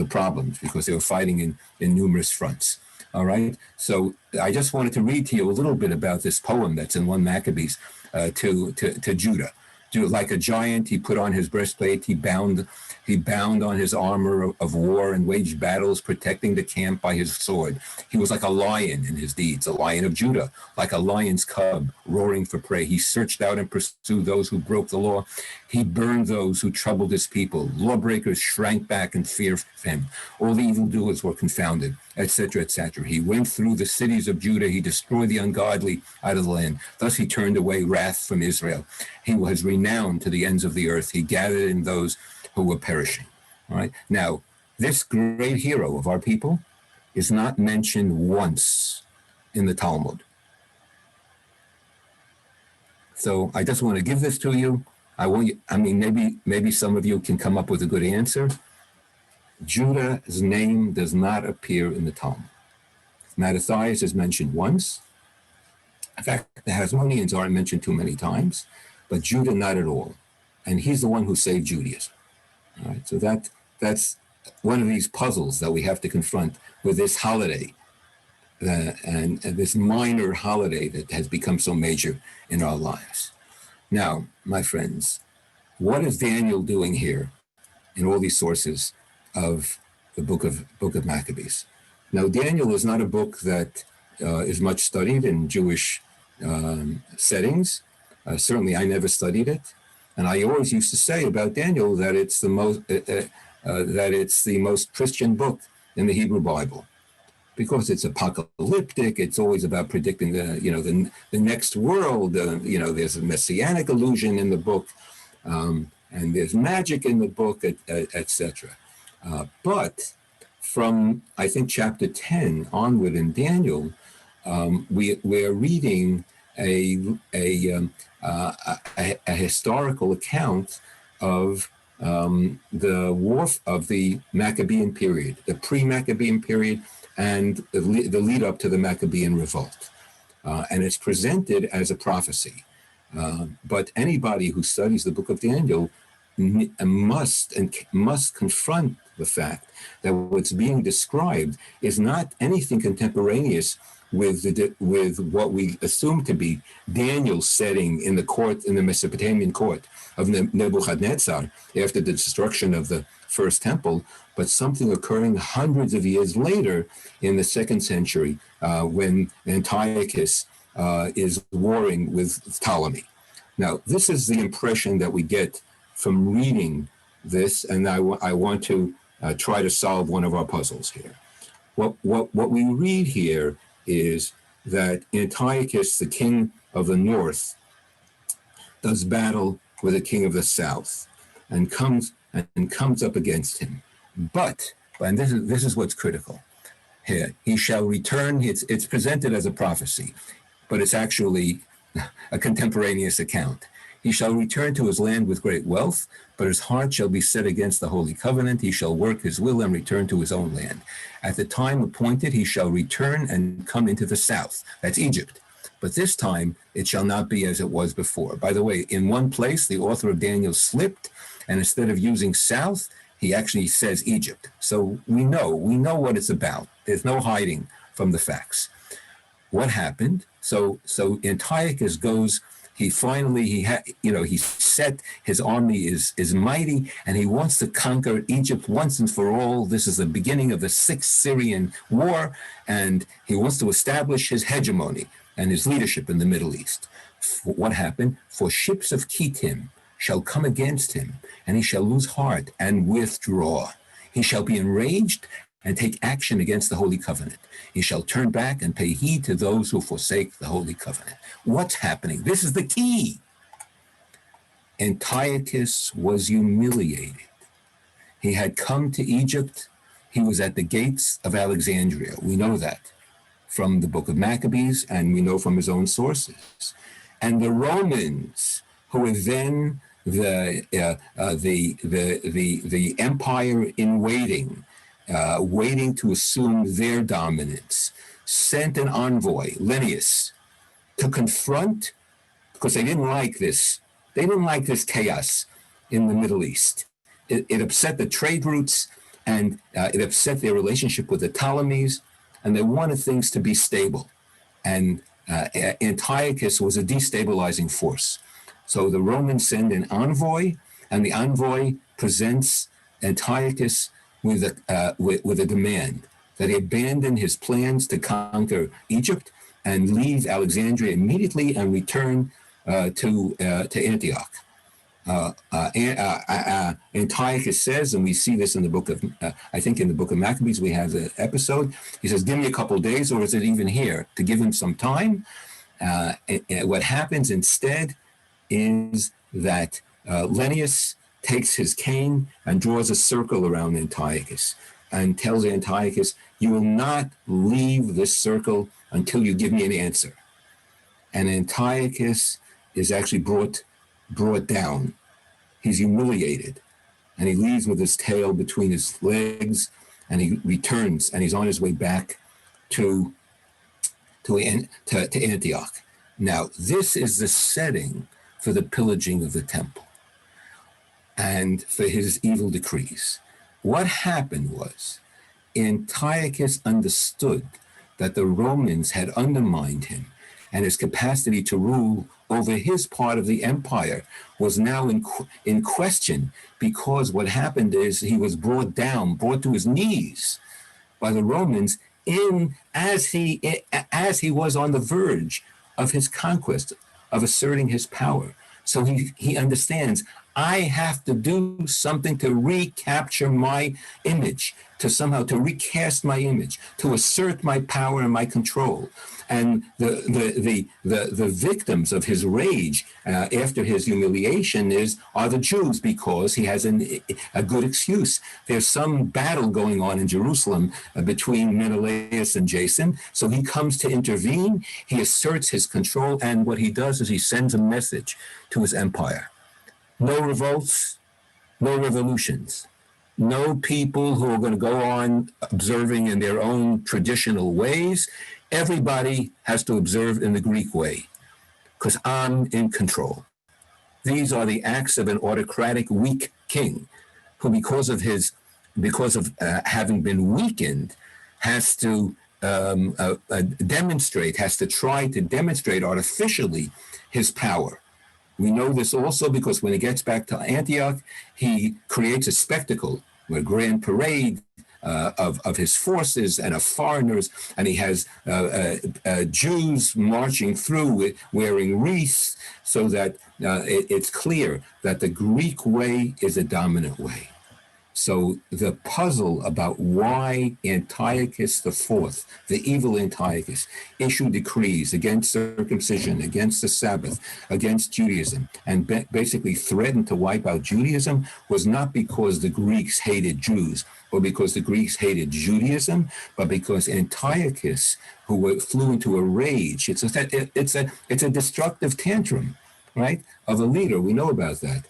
problems, because they were fighting in numerous fronts. All right. So I just wanted to read to you a little bit about this poem that's in 1 Maccabees to Judah. Like a giant, he put on his breastplate, he bound on his armor of war and waged battles, protecting the camp by his sword. He was like a lion in his deeds, a lion of Judah, like a lion's cub roaring for prey. He searched out and pursued those who broke the law. He burned those who troubled his people. Lawbreakers shrank back in fear of him. All the evildoers were confounded, etc., etc. He went through the cities of Judah. He destroyed the ungodly out of the land. Thus he turned away wrath from Israel. He was renowned to the ends of the earth. He gathered in those who were perishing. All right. Now, this great hero of our people is not mentioned once in the Talmud. So I just want to give this to you. Maybe some of you can come up with a good answer. Judah's name does not appear in the Talmud. Mattathias is mentioned once. In fact, the Hasmoneans aren't mentioned too many times, but Judah not at all. And he's the one who saved Judaism. All right, so that's one of these puzzles that we have to confront with this holiday, and this minor holiday that has become so major in our lives. Now, my friends, what is Daniel doing here in all these sources of the book of Maccabees? Now, Daniel is not a book that is much studied in Jewish settings. Certainly, I never studied it. And I always used to say about Daniel that it's the most Christian book in the Hebrew Bible, because it's apocalyptic. It's always about predicting the next world. There's a messianic allusion in the book, and there's magic in the book, etc. But from, I think, chapter 10 onward in Daniel, we're reading a historical account of the war of the Maccabean period, the pre-Maccabean period, and the lead up to the Maccabean revolt. And it's presented as a prophecy. But anybody who studies the book of Daniel must confront the fact that what's being described is not anything contemporaneous with what we assume to be Daniel's setting in the Mesopotamian court of Nebuchadnezzar after the destruction of the first temple, but something occurring hundreds of years later in the 2nd century when Antiochus is warring with Ptolemy. Now, this is the impression that we get from reading this, and I want to try to solve one of our puzzles here. What we read here is that Antiochus, the king of the north, does battle with the king of the south and comes up against him. But this is what's critical here, he shall return. It's presented as a prophecy, but it's actually a contemporaneous account. He shall return to his land with great wealth, but his heart shall be set against the holy covenant. He shall work his will and return to his own land. At the time appointed, he shall return and come into the south. That's Egypt. But this time, it shall not be as it was before. By the way, in one place, the author of Daniel slipped, and instead of using south, he actually says Egypt. So we know what it's about. There's no hiding from the facts. What happened? So Antiochus goes, He finally, he set his army is mighty, and he wants to conquer Egypt once and for all. This is the beginning of the Sixth Syrian War, and he wants to establish his hegemony and his leadership in the Middle East. What happened? For ships of Kittim shall come against him, and he shall lose heart and withdraw. He shall be enraged and take action against the Holy Covenant. He shall turn back and pay heed to those who forsake the Holy Covenant. What's happening? This is the key. Antiochus was humiliated. He had come to Egypt. He was at the gates of Alexandria. We know that from the Book of Maccabees, and we know from his own sources. And the Romans, who were then the empire in waiting, waiting to assume their dominance, sent an envoy, Lennius, to confront, because they didn't like this. They didn't like this chaos in the Middle East. It upset the trade routes, and it upset their relationship with the Ptolemies, and they wanted things to be stable. And Antiochus was a destabilizing force. So the Romans send an envoy, and the envoy presents Antiochus with a demand that he abandon his plans to conquer Egypt and leave Alexandria immediately and return to Antioch. Antiochus says, and we see this in the book of, I think in the Book of Maccabees, we have the episode. He says, give me a couple of days, or is it even here? To give him some time. What happens instead is that Lennius takes his cane and draws a circle around Antiochus and tells Antiochus, you will not leave this circle until you give me an answer. And Antiochus is actually brought down. He's humiliated, and he leaves with his tail between his legs, and he returns, and he's on his way back to Antioch. Now, this is the setting for the pillaging of the temple and for his evil decrees. What happened was Antiochus understood that the Romans had undermined him, and his capacity to rule over his part of the empire was now in question, because what happened is he was brought to his knees by the Romans as he was on the verge of his conquest, of asserting his power. So he understands, I have to do something to recapture my image, to recast my image, to assert my power and my control. And the victims of his rage after his humiliation are the Jews, because he has a good excuse. There's some battle going on in Jerusalem between Menelaus and Jason. So he comes to intervene. He asserts his control, and what he does is he sends a message to his empire. No revolts, no revolutions, no people who are going to go on observing in their own traditional ways. Everybody has to observe in the Greek way, because I'm in control. These are the acts of an autocratic, weak king, who, because of having been weakened, has to try to demonstrate artificially his power. We know this also because when he gets back to Antioch, he creates a spectacle, a grand parade of his forces and of foreigners, and he has Jews marching through wearing wreaths, so that it's clear that the Greek way is a dominant way. So the puzzle about why Antiochus IV, the evil Antiochus, issued decrees against circumcision, against the Sabbath, against Judaism, and basically threatened to wipe out Judaism, was not because the Greeks hated Jews or because the Greeks hated Judaism, but because Antiochus, who flew into a rage, it's a destructive tantrum, right, of a leader. We know about that.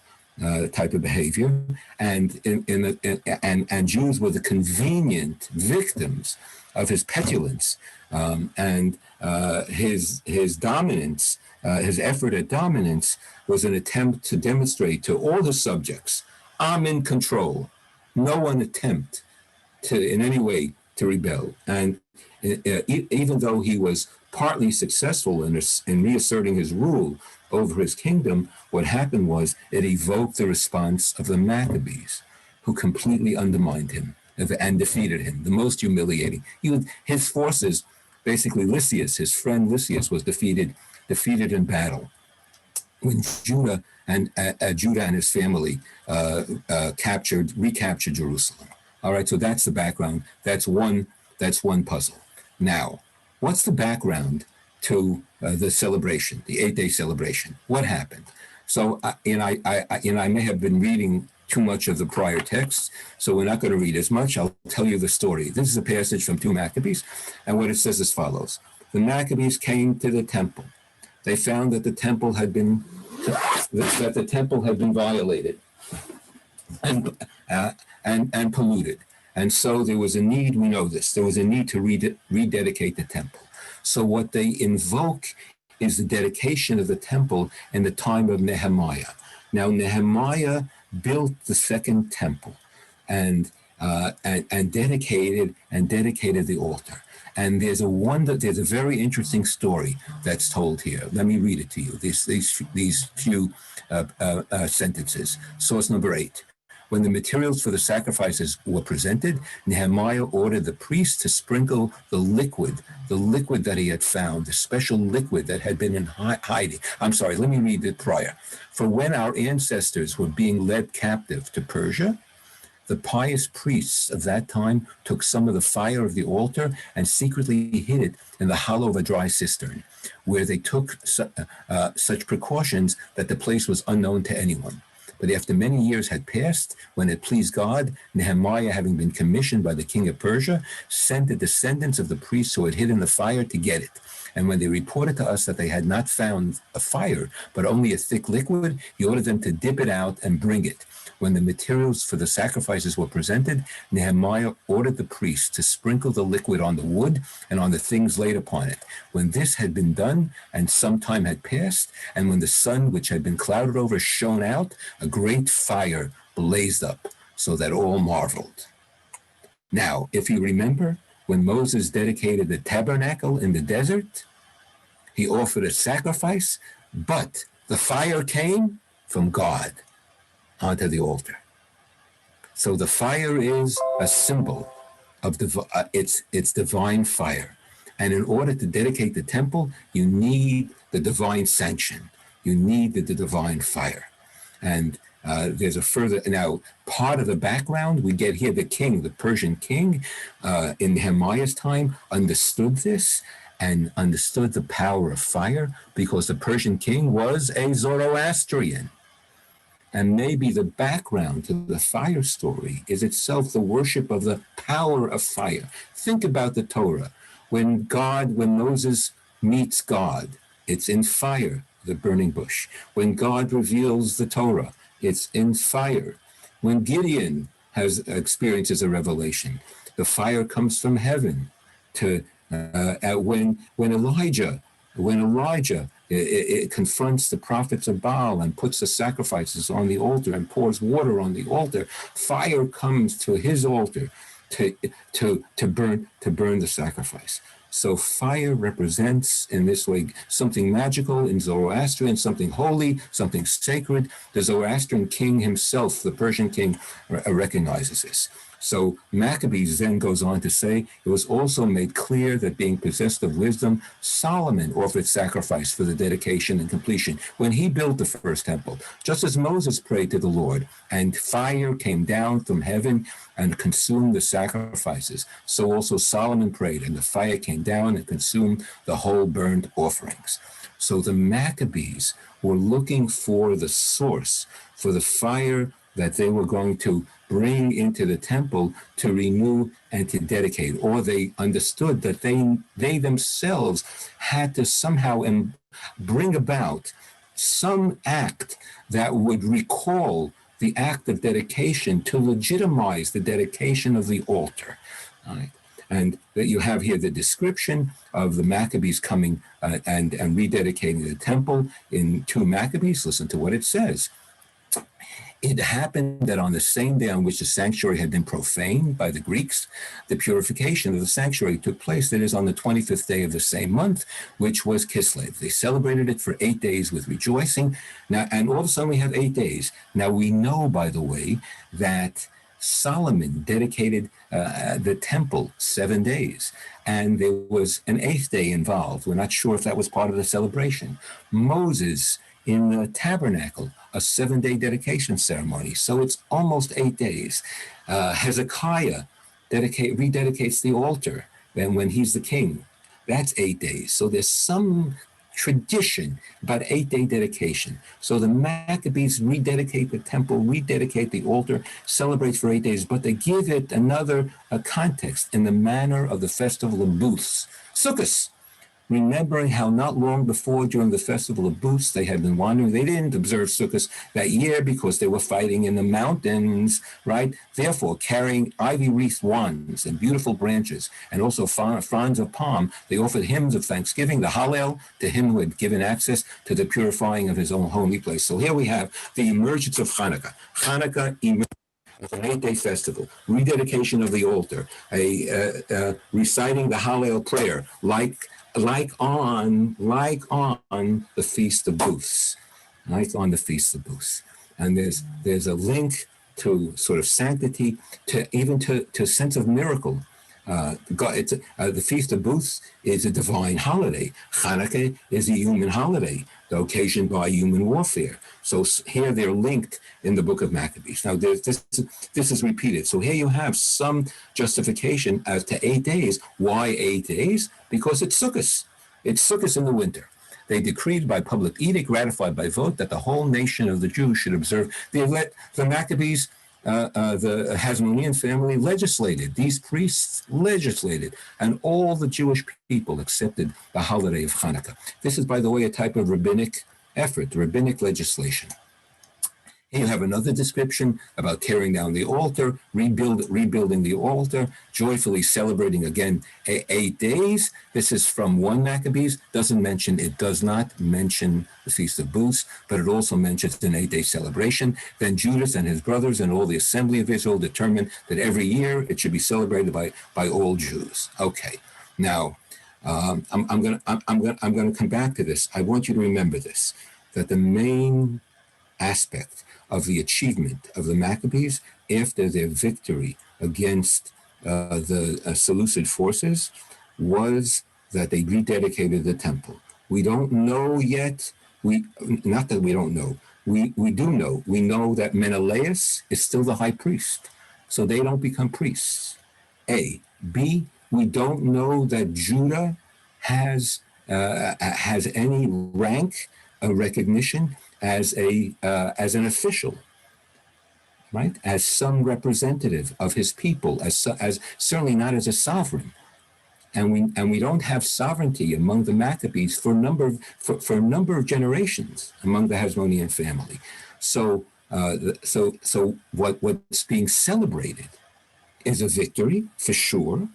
Type of behavior, and Jews were the convenient victims of his petulance, and his dominance. His effort at dominance was an attempt to demonstrate to all his subjects, I'm in control. No one attempt to in any way to rebel. And even though he was partly successful in reasserting his rule over his kingdom, what happened was it evoked the response of the Maccabees, who completely undermined him and defeated him. The most humiliating. His forces, basically Lysias, his friend Lysias, was defeated in battle when Judah and his family recaptured Jerusalem. All right, so that's the background. That's one puzzle. Now, what's the background to the celebration, the 8-day celebration? What happened? So, I may have been reading too much of the prior texts, so we're not going to read as much. I'll tell you the story. This is a passage from 2 Maccabees, and what it says as follows. The Maccabees came to the temple. They found that the temple had been violated and polluted. And so there was a need, we know this, there was a need to rededicate the temple. So what they invoke is the dedication of the temple in the time of Nehemiah. Now, Nehemiah built the second temple and dedicated the altar. And there's a very interesting story that's told here. Let me read it to you. These few sentences. Source number 8. When the materials for the sacrifices were presented, Nehemiah ordered the priest to sprinkle the liquid that he had found, the special liquid that had been in hiding. I'm sorry, let me read it prior. For when our ancestors were being led captive to Persia, the pious priests of that time took some of the fire of the altar and secretly hid it in the hollow of a dry cistern, where they took such precautions that the place was unknown to anyone. But after many years had passed, when it pleased God, Nehemiah, having been commissioned by the king of Persia, sent the descendants of the priests who had hidden the fire to get it. And when they reported to us that they had not found a fire, but only a thick liquid, he ordered them to dip it out and bring it. When the materials for the sacrifices were presented, Nehemiah ordered the priests to sprinkle the liquid on the wood and on the things laid upon it. When this had been done, and some time had passed, and when the sun, which had been clouded over, shone out, a great fire blazed up, so that all marveled. Now, if you remember, when Moses dedicated the tabernacle in the desert, he offered a sacrifice, but the fire came from God onto the altar. So the fire is a symbol of it's divine fire. And in order to dedicate the temple, you need the divine sanction. You need the divine fire. And there's a further, now part of the background we get here, the king, the Persian king in Nehemiah's time understood this and understood the power of fire because the Persian king was a Zoroastrian. And maybe the background to the fire story is itself the worship of the power of fire. Think about the Torah. When Moses meets God, it's in fire, the burning bush. When God reveals the Torah, it's in fire. When Gideon experiences a revelation, the fire comes from heaven. When Elijah it confronts the prophets of Baal and puts the sacrifices on the altar and pours water on the altar, fire comes to his altar to burn the sacrifice. So fire represents in this way something magical in Zoroastrian, something holy, something sacred. The Zoroastrian king himself, the Persian king, recognizes this. So Maccabees then goes on to say, it was also made clear that being possessed of wisdom, Solomon offered sacrifice for the dedication and completion when he built the first temple, just as Moses prayed to the Lord, and fire came down from heaven and consumed the sacrifices. So also Solomon prayed, and the fire came down and consumed the whole burnt offerings. So the Maccabees were looking for the source for the fire that they were going to bring into the temple to renew and to dedicate, or they understood that they themselves had to somehow bring about some act that would recall the act of dedication to legitimize the dedication of the altar. Right? And that you have here the description of the Maccabees coming and rededicating the temple in 2 Maccabees. Listen to what it says. It happened that on the same day on which the sanctuary had been profaned by the Greeks, the purification of the sanctuary took place. That is on the 25th day of the same month, which was Kislev. They celebrated it for 8 days with rejoicing. Now, and all of a sudden we have 8 days. Now we know, by the way, that Solomon dedicated the temple 7 days, and there was an 8th day involved. We're not sure if that was part of the celebration. Moses in the tabernacle, a 7-day dedication ceremony. So it's almost 8 days. Hezekiah rededicates the altar when he's the king. That's 8 days. So there's some tradition about 8-day dedication. So the Maccabees rededicate the temple, rededicate the altar, celebrate for 8 days, but they give it another context in the manner of the festival of booths, Sukkot. Remembering how not long before, during the festival of booths, they had been wandering. They didn't observe Sukkot that year because they were fighting in the mountains, right? Therefore, carrying ivy-wreathed wands and beautiful branches, and also fronds of palm, they offered hymns of thanksgiving, the Hallel, to him who had given access to the purifying of his own holy place. So here we have the emergence of Chanukah. Chanukah emerged as an 8-day festival, rededication of the altar, reciting the Hallel prayer, like on the Feast of Booths, and there's a link to sort of sanctity, to even to sense of miracle. The Feast of Booths is a divine holiday. Chanukah is a human holiday, occasioned by human warfare. So here they're linked in the Book of Maccabees. Now this is repeated. So here you have some justification as to 8 days. Why 8 days? Because it's Sukkot. It's Sukkot in the winter. They decreed by public edict, ratified by vote, that the whole nation of the Jews should observe. The Maccabees, the Hasmonean family legislated. These priests legislated, and all the Jewish people accepted the holiday of Chanukah. This is, by the way, a type of rabbinic effort, rabbinic legislation. Here you have another description about tearing down the altar, rebuilding the altar, joyfully celebrating again 8 days. This is from 1 Maccabees. It does not mention the Feast of Booths, but it also mentions an 8-day celebration. Then Judas and his brothers and all the assembly of Israel determined that every year it should be celebrated by all Jews. Okay, now I'm going to come back to this. I want you to remember this, that the main aspect of the achievement of the Maccabees after their victory against the Seleucid forces was that they rededicated the temple. We don't know yet. Not that we don't know. We do know. We know that Menelaus is still the high priest, so they don't become priests. A. B. We don't know that Judah has any rank, recognition as an official, right? As some representative of his people, as certainly not as a sovereign. And we don't have sovereignty among the Maccabees for a number of generations among the Hasmonean family. So what's being celebrated is a victory for sure.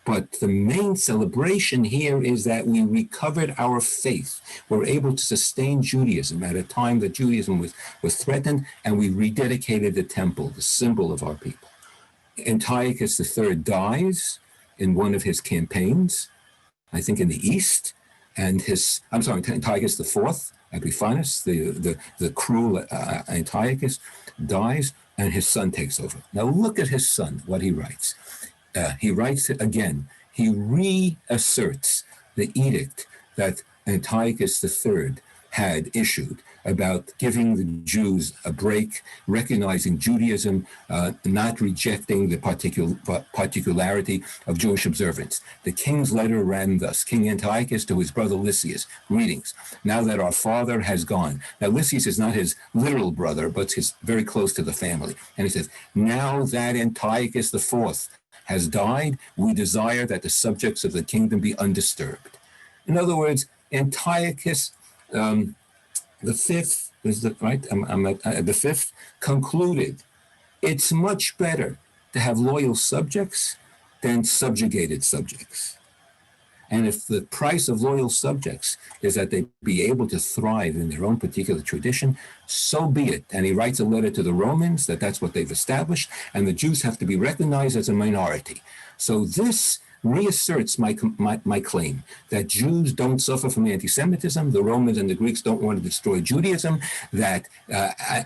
But the main celebration here is that we recovered our faith. We're able to sustain Judaism at a time that Judaism was threatened, and we rededicated the temple, the symbol of our people. Antiochus III dies in one of his campaigns, I think in the east, and Antiochus IV, Epiphanus, the cruel Antiochus, dies, and his son takes over. Now look at his son, what he writes. He writes it again. He reasserts the edict that Antiochus III had issued about giving the Jews a break, recognizing Judaism, not rejecting the particularity of Jewish observance. The king's letter ran thus: King Antiochus to his brother Lysias, greetings. Now that our father has gone. Now Lysias is not his literal brother, but he's very close to the family. And he says, now that Antiochus IV has died, we desire that the subjects of the kingdom be undisturbed. In other words, Antiochus the fifth is the fifth concluded, it's much better to have loyal subjects than subjugated subjects. And if the price of loyal subjects is that they be able to thrive in their own particular tradition, so be it. And he writes a letter to the Romans that that's what they've established, and the Jews have to be recognized as a minority. So this reasserts my claim that Jews don't suffer from anti-Semitism, the Romans and the Greeks don't want to destroy Judaism, that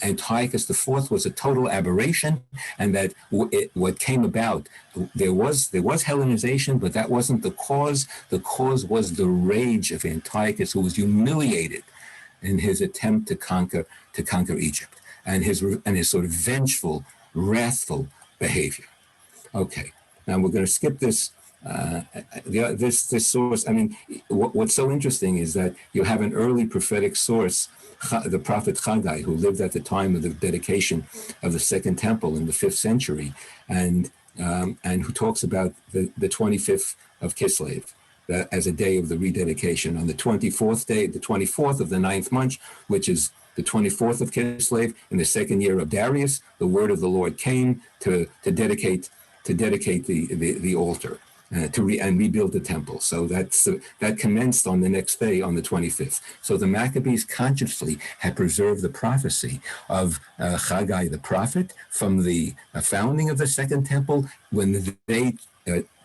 Antiochus IV was a total aberration, and that what came about, there was Hellenization, but that wasn't the cause. The cause was the rage of Antiochus, who was humiliated in his attempt to conquer Egypt, and his sort of vengeful, wrathful behavior. Okay, now we're going to skip this. This source, I mean, what's so interesting is that you have an early prophetic source, the prophet Haggai, who lived at the time of the dedication of the Second Temple in the 5th century, and who talks about the 25th of Kislev as a day of the rededication. On the 24th day, the 24th of the 9th month, which is the 24th of Kislev, in the 2nd year of Darius, the word of the Lord came to dedicate the altar. And rebuild the temple. So that commenced on the next day, on the 25th. So the Maccabees consciously had preserved the prophecy of Haggai the prophet from the founding of the Second Temple, when they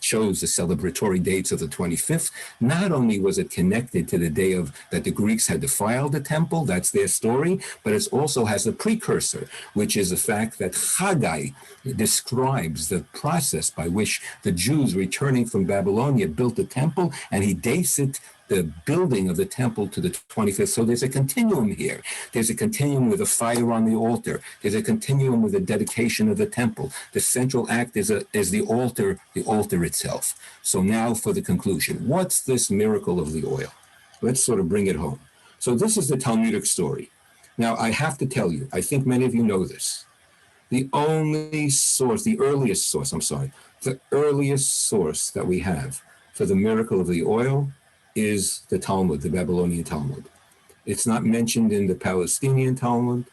chose the celebratory dates of the 25th. Not only was it connected to the day that the Greeks had defiled the temple, that's their story, but it also has a precursor, which is the fact that Haggai describes the process by which the Jews returning from Babylonia built the temple, and he dates it, the building of the temple, to the 25th. So there's a continuum here. There's a continuum with a fire on the altar. There's a continuum with the dedication of the temple. The central act is the altar itself. So now for the conclusion. What's this miracle of the oil? Let's sort of bring it home. So this is the Talmudic story. Now I have to tell you, I think many of you know this. The earliest source that we have for the miracle of the oil is the Talmud, the Babylonian Talmud. It's not mentioned in the Palestinian Talmud,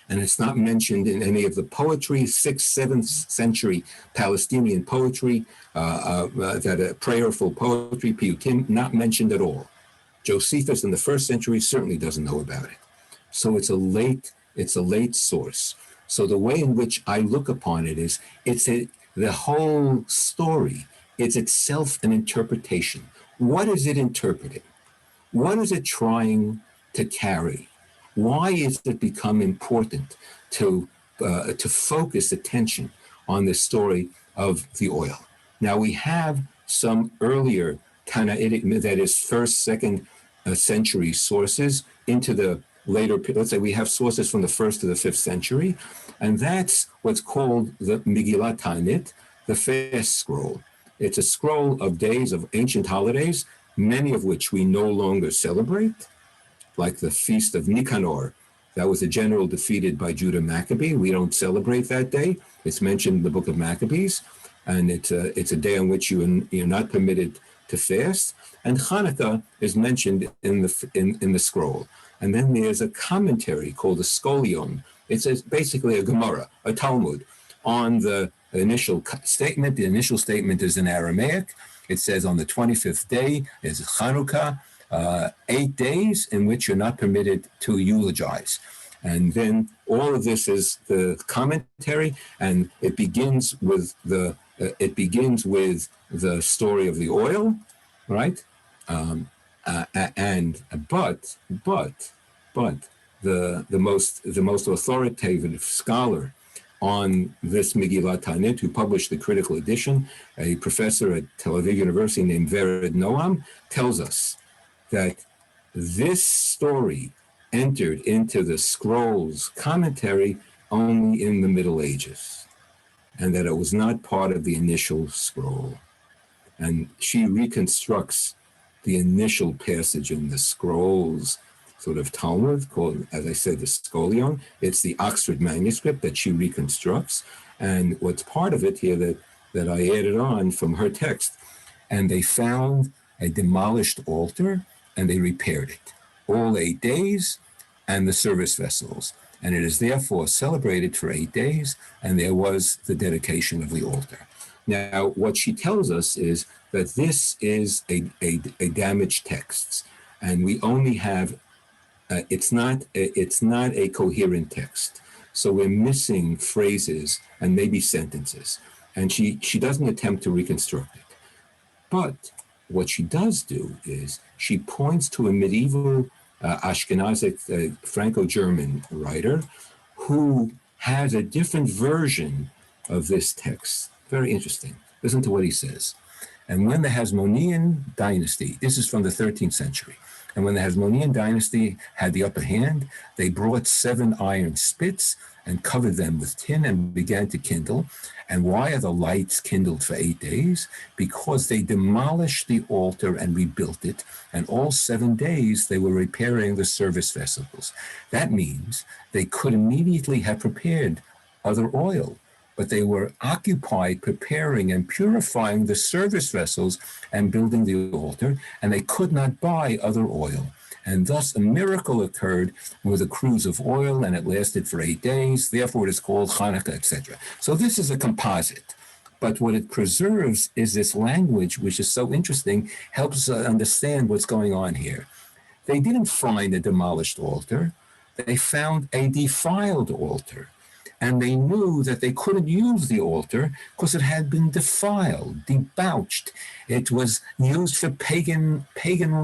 and it's not mentioned in any of the poetry, 6th, 7th century Palestinian poetry, that prayerful poetry, piyutim, not mentioned at all. Josephus in the 1st century certainly doesn't know about it. So it's a late source. So the way in which I look upon it is, the whole story is itself an interpretation. What is it interpreting? What is it trying to carry? Why is it become important to focus attention on the story of the oil? Now we have some earlier Tanaitic, that is 1st, 2nd century sources into the later, let's say we have sources from the 1st to the 5th century, and that's what's called the Megillat Ta'anit, the fast scroll. It's a scroll of days of ancient holidays, many of which we no longer celebrate, like the Feast of Nicanor. That was a general defeated by Judah Maccabee. We don't celebrate that day. It's mentioned in the Book of Maccabees, and it's a day on which you're not permitted to fast. And Chanukah is mentioned in the scroll. And then there's a commentary called a Scholion. It's basically a Gemara, a Talmud, on the initial statement. The initial statement is in Aramaic. It says on the 25th day is Chanukah, 8 days in which you're not permitted to eulogize. And then all of this is the commentary, and it begins with the story of the oil, right? But the most authoritative scholar on this Megillat Ta'anit, who published the critical edition, a professor at Tel Aviv University named Vered Noam, tells us that this story entered into the scroll's commentary only in the Middle Ages, and that it was not part of the initial scroll. And she reconstructs the initial passage in the scroll's sort of Talmud, called, as I said, the Scholion. It's the Oxford manuscript that she reconstructs. And what's part of it here that I added on from her text, and they found a demolished altar and they repaired it, all 8 days, and the service vessels. And it is therefore celebrated for 8 days, and there was the dedication of the altar. Now, what she tells us is that this is a damaged text, and we only have, it's not a coherent text. So we're missing phrases and maybe sentences. And she doesn't attempt to reconstruct it. But what she does do is she points to a medieval Ashkenazic Franco-German writer who has a different version of this text. Very interesting. Listen to what he says. And when the Hasmonean dynasty, this is from the 13th century, and when the Hasmonean dynasty had the upper hand, they brought 7 iron spits and covered them with tin and began to kindle. And why are the lights kindled for 8 days? Because they demolished the altar and rebuilt it, and all 7 days they were repairing the service vessels. That means they could immediately have prepared other oil, but they were occupied preparing and purifying the service vessels and building the altar, and they could not buy other oil. And thus a miracle occurred with a cruse of oil, and it lasted for 8 days. Therefore, it is called Chanukah, etc. So this is a composite. But what it preserves is this language, which is so interesting, helps us understand what's going on here. They didn't find a demolished altar. They found a defiled altar. And they knew that they couldn't use the altar because it had been defiled, debauched. It was used for pagan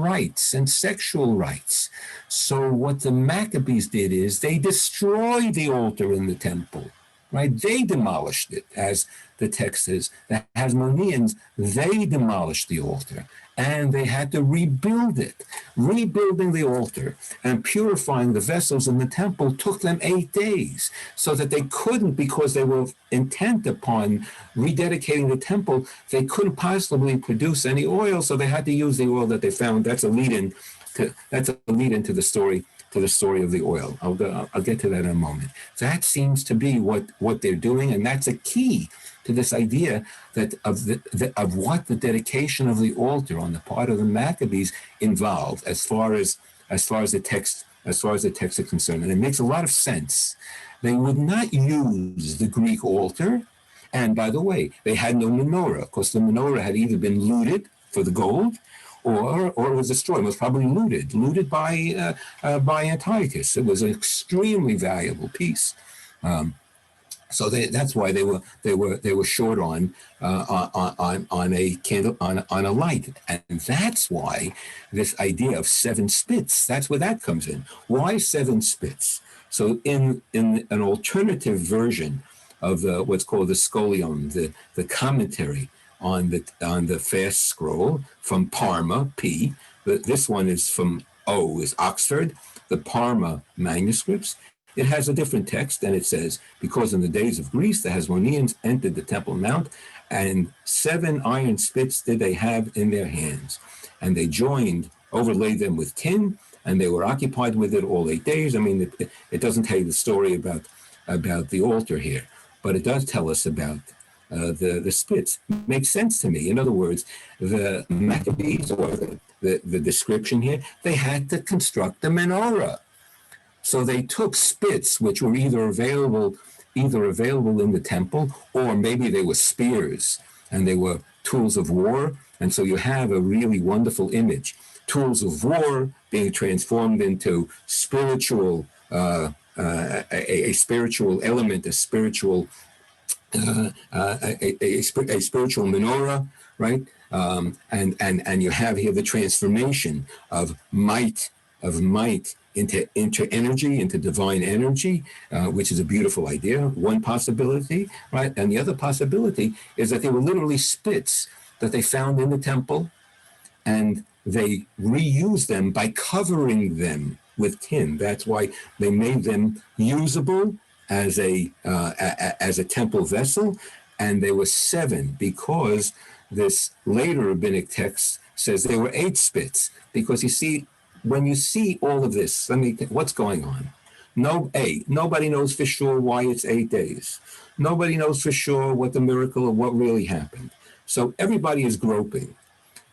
rites and sexual rites. So what the Maccabees did is they destroyed the altar in the temple, right? They demolished it, as the text says. The Hasmoneans, they demolished the altar, and they had to rebuild it. Rebuilding the altar and purifying the vessels in the temple took them 8 days, so that they couldn't, because they were intent upon rededicating the temple, they couldn't possibly produce any oil, so they had to use the oil that they found. That's a lead-in to the story of the oil. I'll get to that in a moment. That seems to be what they're doing, and that's a key to this idea that of what the dedication of the altar on the part of the Maccabees involved, as far as the text is concerned. And it makes a lot of sense. They would not use the Greek altar, and by the way, they had no menorah, because the menorah had either been looted for the gold, or it was destroyed. It was probably looted by Antiochus. It was an extremely valuable piece. So that's why they were short on a candle, on a light, and that's why this idea of 7 spits. That's where that comes in. Why 7 spits? So in an alternative version of what's called the Scholium, the commentary on the fast scroll from Parma, P. This one is from O, is Oxford. The Parma manuscripts. It has a different text, and it says, because in the days of Greece, the Hasmoneans entered the Temple Mount, and 7 iron spits did they have in their hands. And they overlaid them with tin, and they were occupied with it all 8 days. I mean, it doesn't tell you the story about the altar here, but it does tell us about the spits. Makes sense to me. In other words, the Maccabees, or the description here, they had to construct the menorah. So they took spits, which were either available in the temple, or maybe they were spears and they were tools of war. And so you have a really wonderful image: tools of war being transformed into spiritual, a spiritual element, a spiritual menorah, right? And you have here the transformation of might into energy, into divine energy, which is a beautiful idea. One possibility, right? And the other possibility is that they were literally spits that they found in the temple, and they reused them by covering them with tin. That's why they made them usable as a temple vessel. And there were 7, because this later rabbinic text says there were 8 spits. Because you see, when you see all of this, what's going on? Nobody knows for sure why it's 8 days. Nobody knows for sure what the miracle of what really happened. So everybody is groping.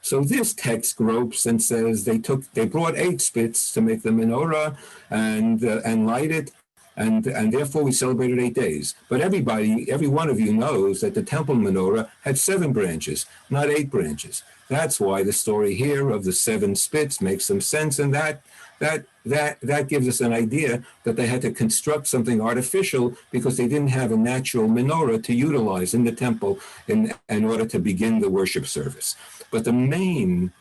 So this text gropes and says they brought 8 spits to make the menorah and light it, and therefore we celebrated 8 days. But every one of you knows that the temple menorah had 7 branches, not 8 branches. That's why the story here of the 7 spits makes some sense, and that gives us an idea that they had to construct something artificial because they didn't have a natural menorah to utilize in the temple in order to begin the worship service. But the main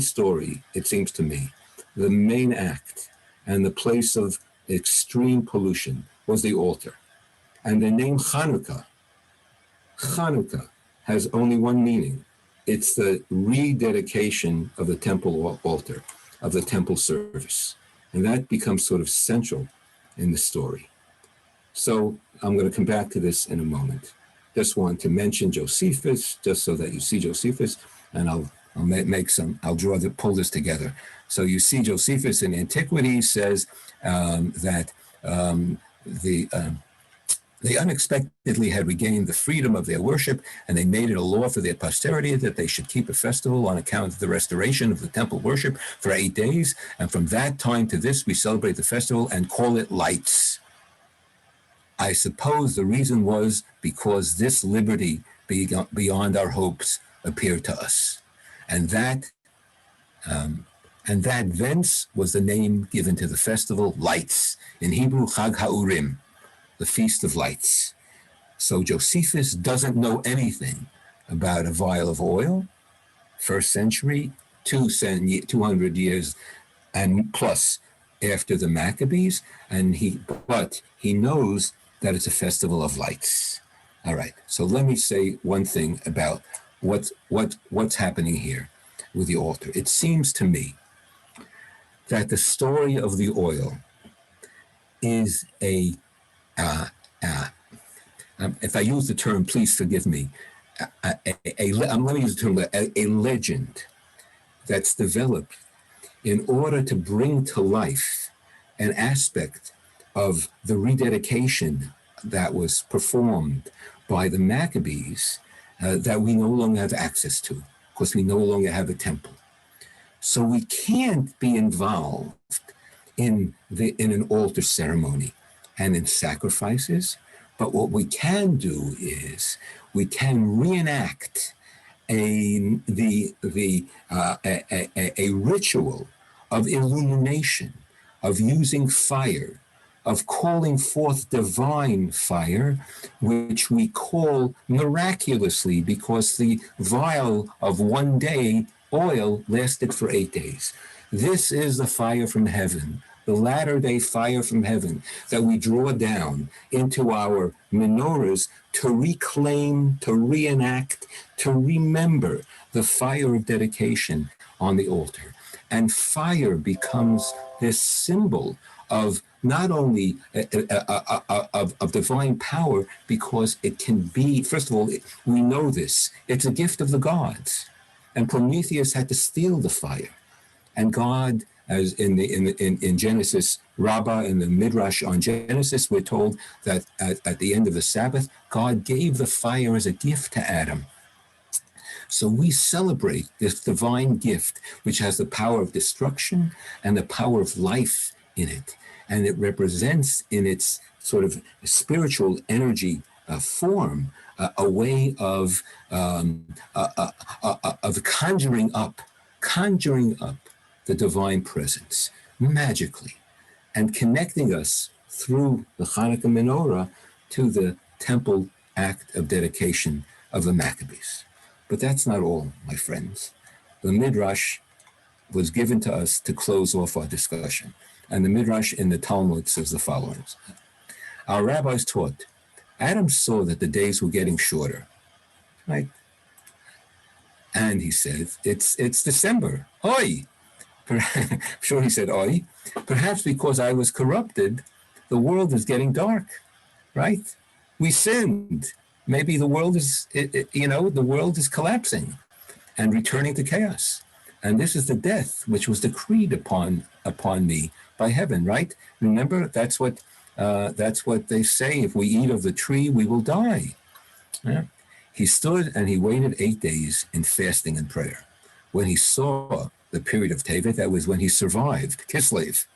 story, it seems to me, the main act and the place of extreme pollution was the altar. And the name Chanukah has only one meaning. It's the rededication of the temple altar, of the temple service. And that becomes sort of central in the story. So I'm going to come back to this in a moment. Just want to mention Josephus, just so that you see Josephus, and I'll pull this together. So you see Josephus in Antiquity says that they unexpectedly had regained the freedom of their worship, and they made it a law for their posterity that they should keep a festival on account of the restoration of the temple worship for 8 days. And from that time to this, we celebrate the festival and call it lights. I suppose the reason was because this liberty beyond our hopes appeared to us. And that thence was the name given to the festival, lights. In Hebrew, Chag HaUrim, the Feast of Lights. So Josephus doesn't know anything about a vial of oil, first century, 200 years and plus after the Maccabees, but he knows that it's a festival of lights. All right, so let me say one thing about what's happening here with the altar. It seems to me that the story of the oil is if I use the term, please forgive me, let me use the term, a legend that's developed in order to bring to life an aspect of the rededication that was performed by the Maccabees that we no longer have access to, because we no longer have a temple. So we can't be involved in an altar ceremony and in sacrifices, but what we can do is we can reenact a ritual of illumination, of using fire, of calling forth divine fire, which we call miraculously because the vial of 1 day oil lasted for 8 days. This is the fire from heaven, the latter-day fire from heaven that we draw down into our menorahs to reclaim, to reenact, to remember the fire of dedication on the altar. And fire becomes this symbol of not only of divine power, because it can be, first of all, we know this, it's a gift of the gods. And Prometheus had to steal the fire. And God, as in Genesis, Rabbah, in the Midrash on Genesis, we're told that at the end of the Sabbath, God gave the fire as a gift to Adam. So we celebrate this divine gift, which has the power of destruction and the power of life in it. And it represents in its sort of spiritual energy form a way of conjuring up the divine presence magically and connecting us through the Chanukah menorah to the temple act of dedication of the Maccabees. But that's not all, my friends. The Midrash was given to us to close off our discussion. And the Midrash in the Talmud says the following. Our rabbis taught, Adam saw that the days were getting shorter, right? And he said, it's December. Oi! I'm sure he said, oi. Perhaps because I was corrupted, the world is getting dark, right? We sinned. Maybe the world is, the world is collapsing and returning to chaos. And this is the death which was decreed upon me by heaven, right? Remember, that's what they say. If we eat of the tree, we will die. Yeah. He stood and he waited 8 days in fasting and prayer. When he saw the period of Tevet, that was when he survived Kislev,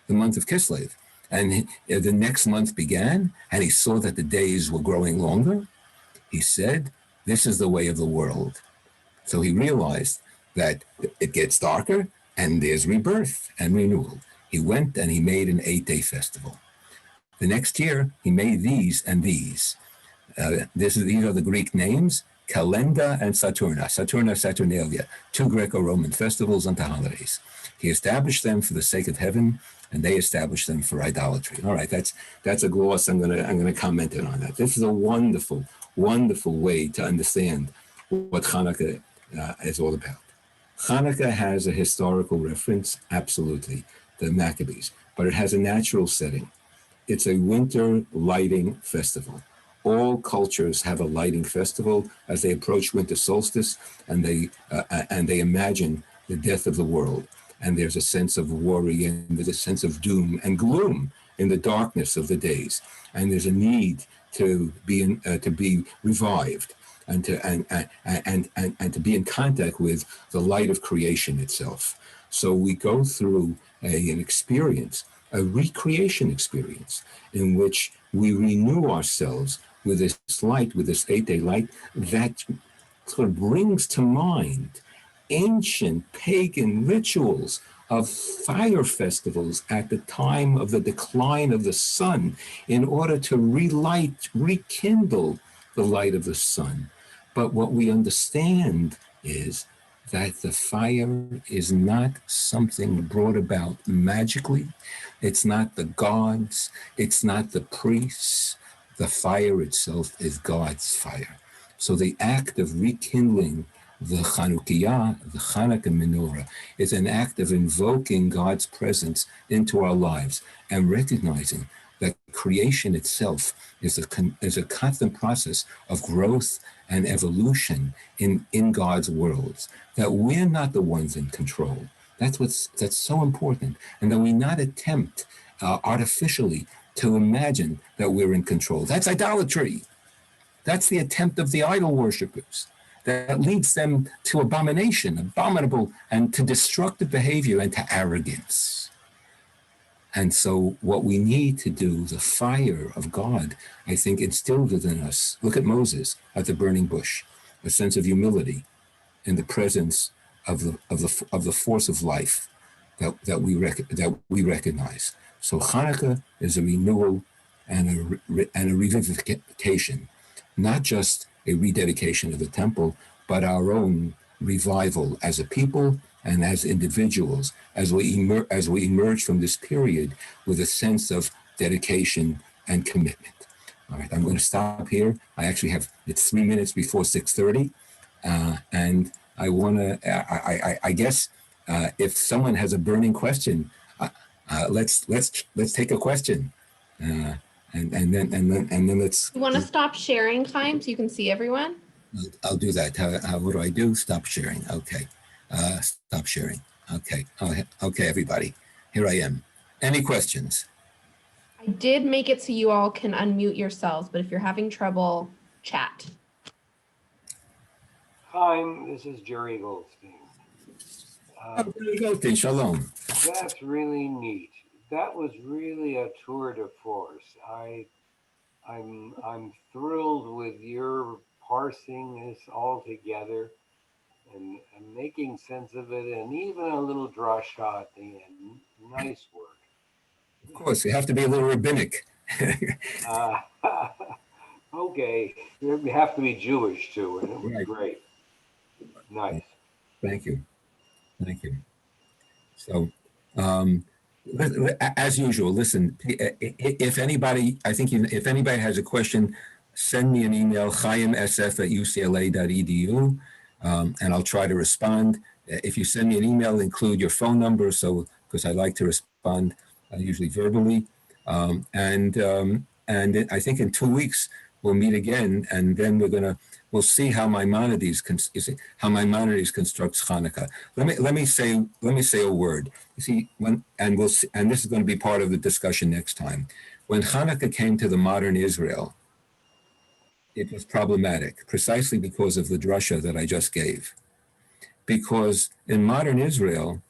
the month of Kislev. And the next month began, and he saw that the days were growing longer. He said, this is the way of the world. So he realized that it gets darker, and there's rebirth and renewal. He went and he made an 8-day festival. The next year, he made these and these. These are the Greek names, Calenda and Saturna, Saturnalia, 2 Greco-Roman festivals unto holidays. He established them for the sake of heaven, and they established them for idolatry. All right, that's a gloss. I'm gonna comment on that. This is a wonderful, wonderful way to understand what Chanukah is all about. Chanukah has a historical reference, absolutely, the Maccabees, but it has a natural setting. It's a winter lighting festival. All cultures have a lighting festival as they approach winter solstice, and they imagine the death of the world. And there's a sense of worry, and there's a sense of doom and gloom in the darkness of the days. And there's a need to be revived and to be in contact with the light of creation itself. So we go through an experience, a recreation experience, in which we renew ourselves with this light, with this 8-day light that sort of brings to mind ancient pagan rituals of fire festivals at the time of the decline of the sun in order to rekindle the light of the sun. But what we understand is that the fire is not something brought about magically. It's not the gods, it's not the priests. The fire itself is God's fire. So the act of rekindling the Chanukah, the Chanukah menorah, is an act of invoking God's presence into our lives and recognizing that creation itself is a constant process of growth and evolution in God's worlds, that we're not the ones in control. That's so important. And that we not attempt artificially to imagine that we're in control. That's idolatry. That's the attempt of the idol worshipers that leads them to abominable, and to destructive behavior and to arrogance. And so what we need to do, the fire of God, I think, instilled within us. Look at Moses at the burning bush, a sense of humility in the presence of the force of life that we recognize. So Chanukah is a renewal and a revivification, not just a rededication of the temple, but our own revival as a people and as individuals, as we emerge from this period with a sense of dedication and commitment. All right, I'm going to stop here. It's 3 minutes before 6:30, and I want to. I guess if someone has a burning question, let's take a question, and then let's. You want to stop sharing, Chaim, so you can see everyone? I'll do that. What do I do? Stop sharing. Okay. Stop sharing. Okay. Okay, everybody. Here I am. Any questions? I did make it so you all can unmute yourselves, but if you're having trouble, chat. Hi, this is Jerry Goldstein. Jerry Goldstein, shalom. That's really neat. That was really a tour de force. I'm thrilled with your parsing this all together and making sense of it, and even a little drasha at the end. Nice work. Of course, you have to be a little rabbinic. Okay, you have to be Jewish too, and it was Right. Great. Nice. Thank you. So, as usual, listen, if anybody has a question, send me an email, chaimsf@ucla.edu, and I'll try to respond. If you send me an email, include your phone number, because I like to respond usually verbally. And I think in 2 weeks we'll meet again, and then we'll see how Maimonides constructs Chanukah. Let me say a word. You see, and this is going to be part of the discussion next time. When Chanukah came to the modern Israel, it was problematic, precisely because of the drasha that I just gave. Because in modern Israel,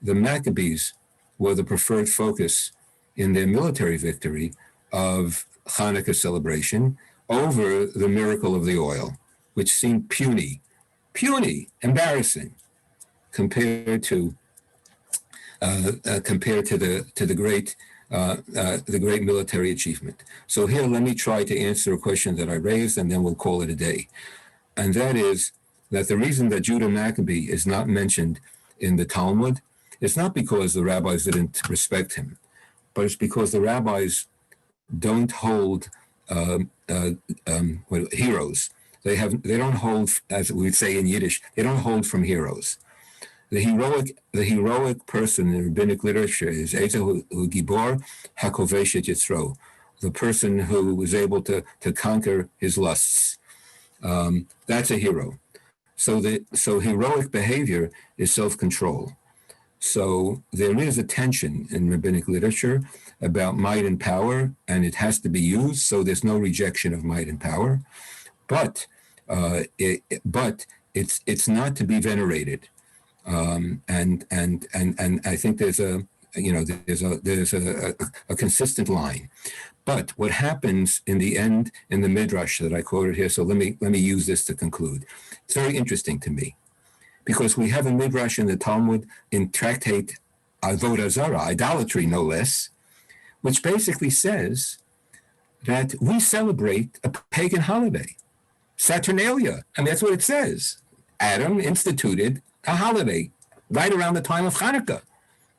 the Maccabees were the preferred focus in their military victory of Chanukah celebration over the miracle of the oil, which seemed puny, embarrassing compared to the great military achievement. So here, let me try to answer a question that I raised, and then we'll call it a day. And that is that the reason that Judah Maccabee is not mentioned in the Talmud is not because the rabbis didn't respect him, but it's because the rabbis don't hold heroes. They don't hold, as we would say in Yiddish, they don't hold from heroes. The heroic person in rabbinic literature is Ezel Gibor Hakovesh et Yitzro, the person who was able to conquer his lusts. That's a hero. So heroic behavior is self-control. So there is a tension in rabbinic literature about might and power, and it has to be used. So there's no rejection of might and power, but it's not to be venerated. And I think there's a consistent line. But what happens in the end in the midrash that I quoted here? So let me use this to conclude. It's very interesting to me, because we have a midrash in the Talmud in tractate Avodah Zarah, idolatry no less, which basically says that we celebrate a pagan holiday, Saturnalia. I mean, that's what it says. Adam instituted a holiday right around the time of Chanukah.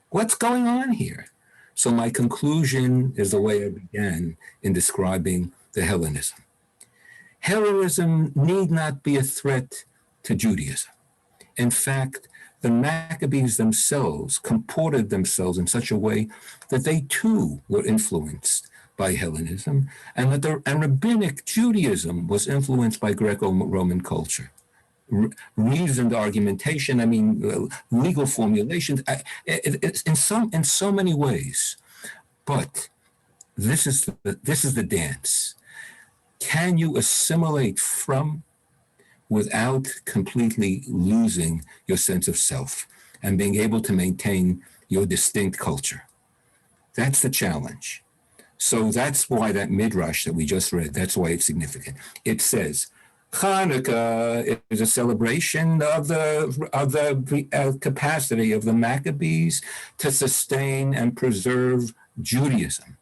What's going on here? So my conclusion is the way I began in describing the Hellenism. Hellenism need not be a threat to Judaism. In fact, the Maccabees themselves comported themselves in such a way that they too were influenced by Hellenism, and that rabbinic Judaism was influenced by Greco-Roman culture. Reasoned argumentation, legal formulations, in so many ways. But this is the dance. Can you assimilate from without completely losing your sense of self and being able to maintain your distinct culture? That's the challenge. So that's why that midrash that we just read, that's why it's significant. It says, Chanukah is a celebration of the capacity of the Maccabees to sustain and preserve Judaism.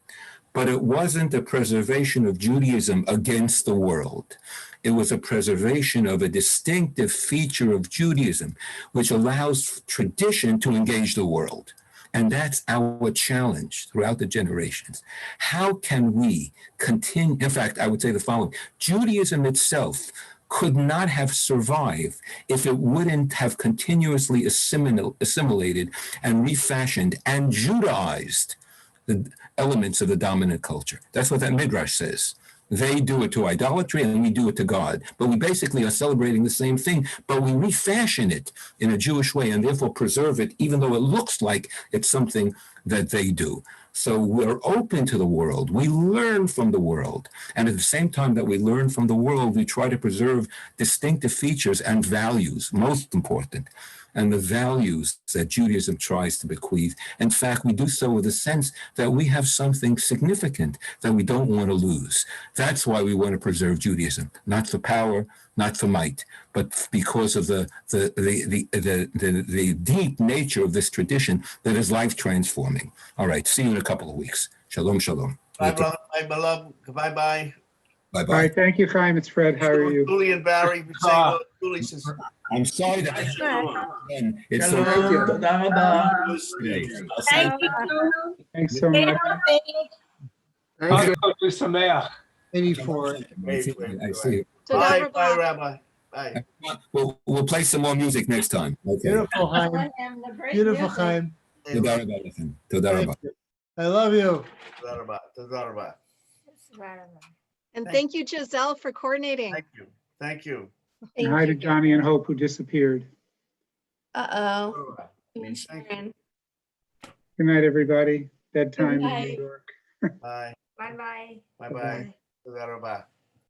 But it wasn't a preservation of Judaism against the world. It was a preservation of a distinctive feature of Judaism, which allows tradition to engage the world. And that's our challenge throughout the generations. How can we continue? In fact, I would say the following. Judaism itself could not have survived if it wouldn't have continuously assimilated and refashioned and Judaized the elements of the dominant culture. That's what that midrash says. They do it to idolatry and we do it to God. But we basically are celebrating the same thing, but we refashion it in a Jewish way and therefore preserve it, even though it looks like it's something that they do. So we're open to the world. We learn from the world. And at the same time that we learn from the world, we try to preserve distinctive features and values, most important, and the values that Judaism tries to bequeath. In fact, we do so with a sense that we have something significant that we don't want to lose. That's why we want to preserve Judaism, not for power, not for might, but because of the deep nature of this tradition that is life transforming. All right, see you in a couple of weeks. Shalom, shalom. Bye, brother. Bye, beloved. Bye-bye. Bye-bye. All right, thank you, Chaim. It's Fred. How are you? Julie and Barry. Julie says, I'm sorry that it's so Thank you. Thank you. Thanks so much. Thank you. 84. I see. bye, bye, Rabbi. Bye. We'll play some more music next time. Okay. Beautiful, Chaim. Beautiful, Chaim. Toda rabba lechem. Toda rabba. I love you. Thank And thank you, Giselle, for coordinating. you. Thank you. And hi to Johnny and Hope, who disappeared. Uh-oh. Thank you. Good night, everybody. Bedtime in night. New York. Bye. Bye-bye. Bye-bye. Bye.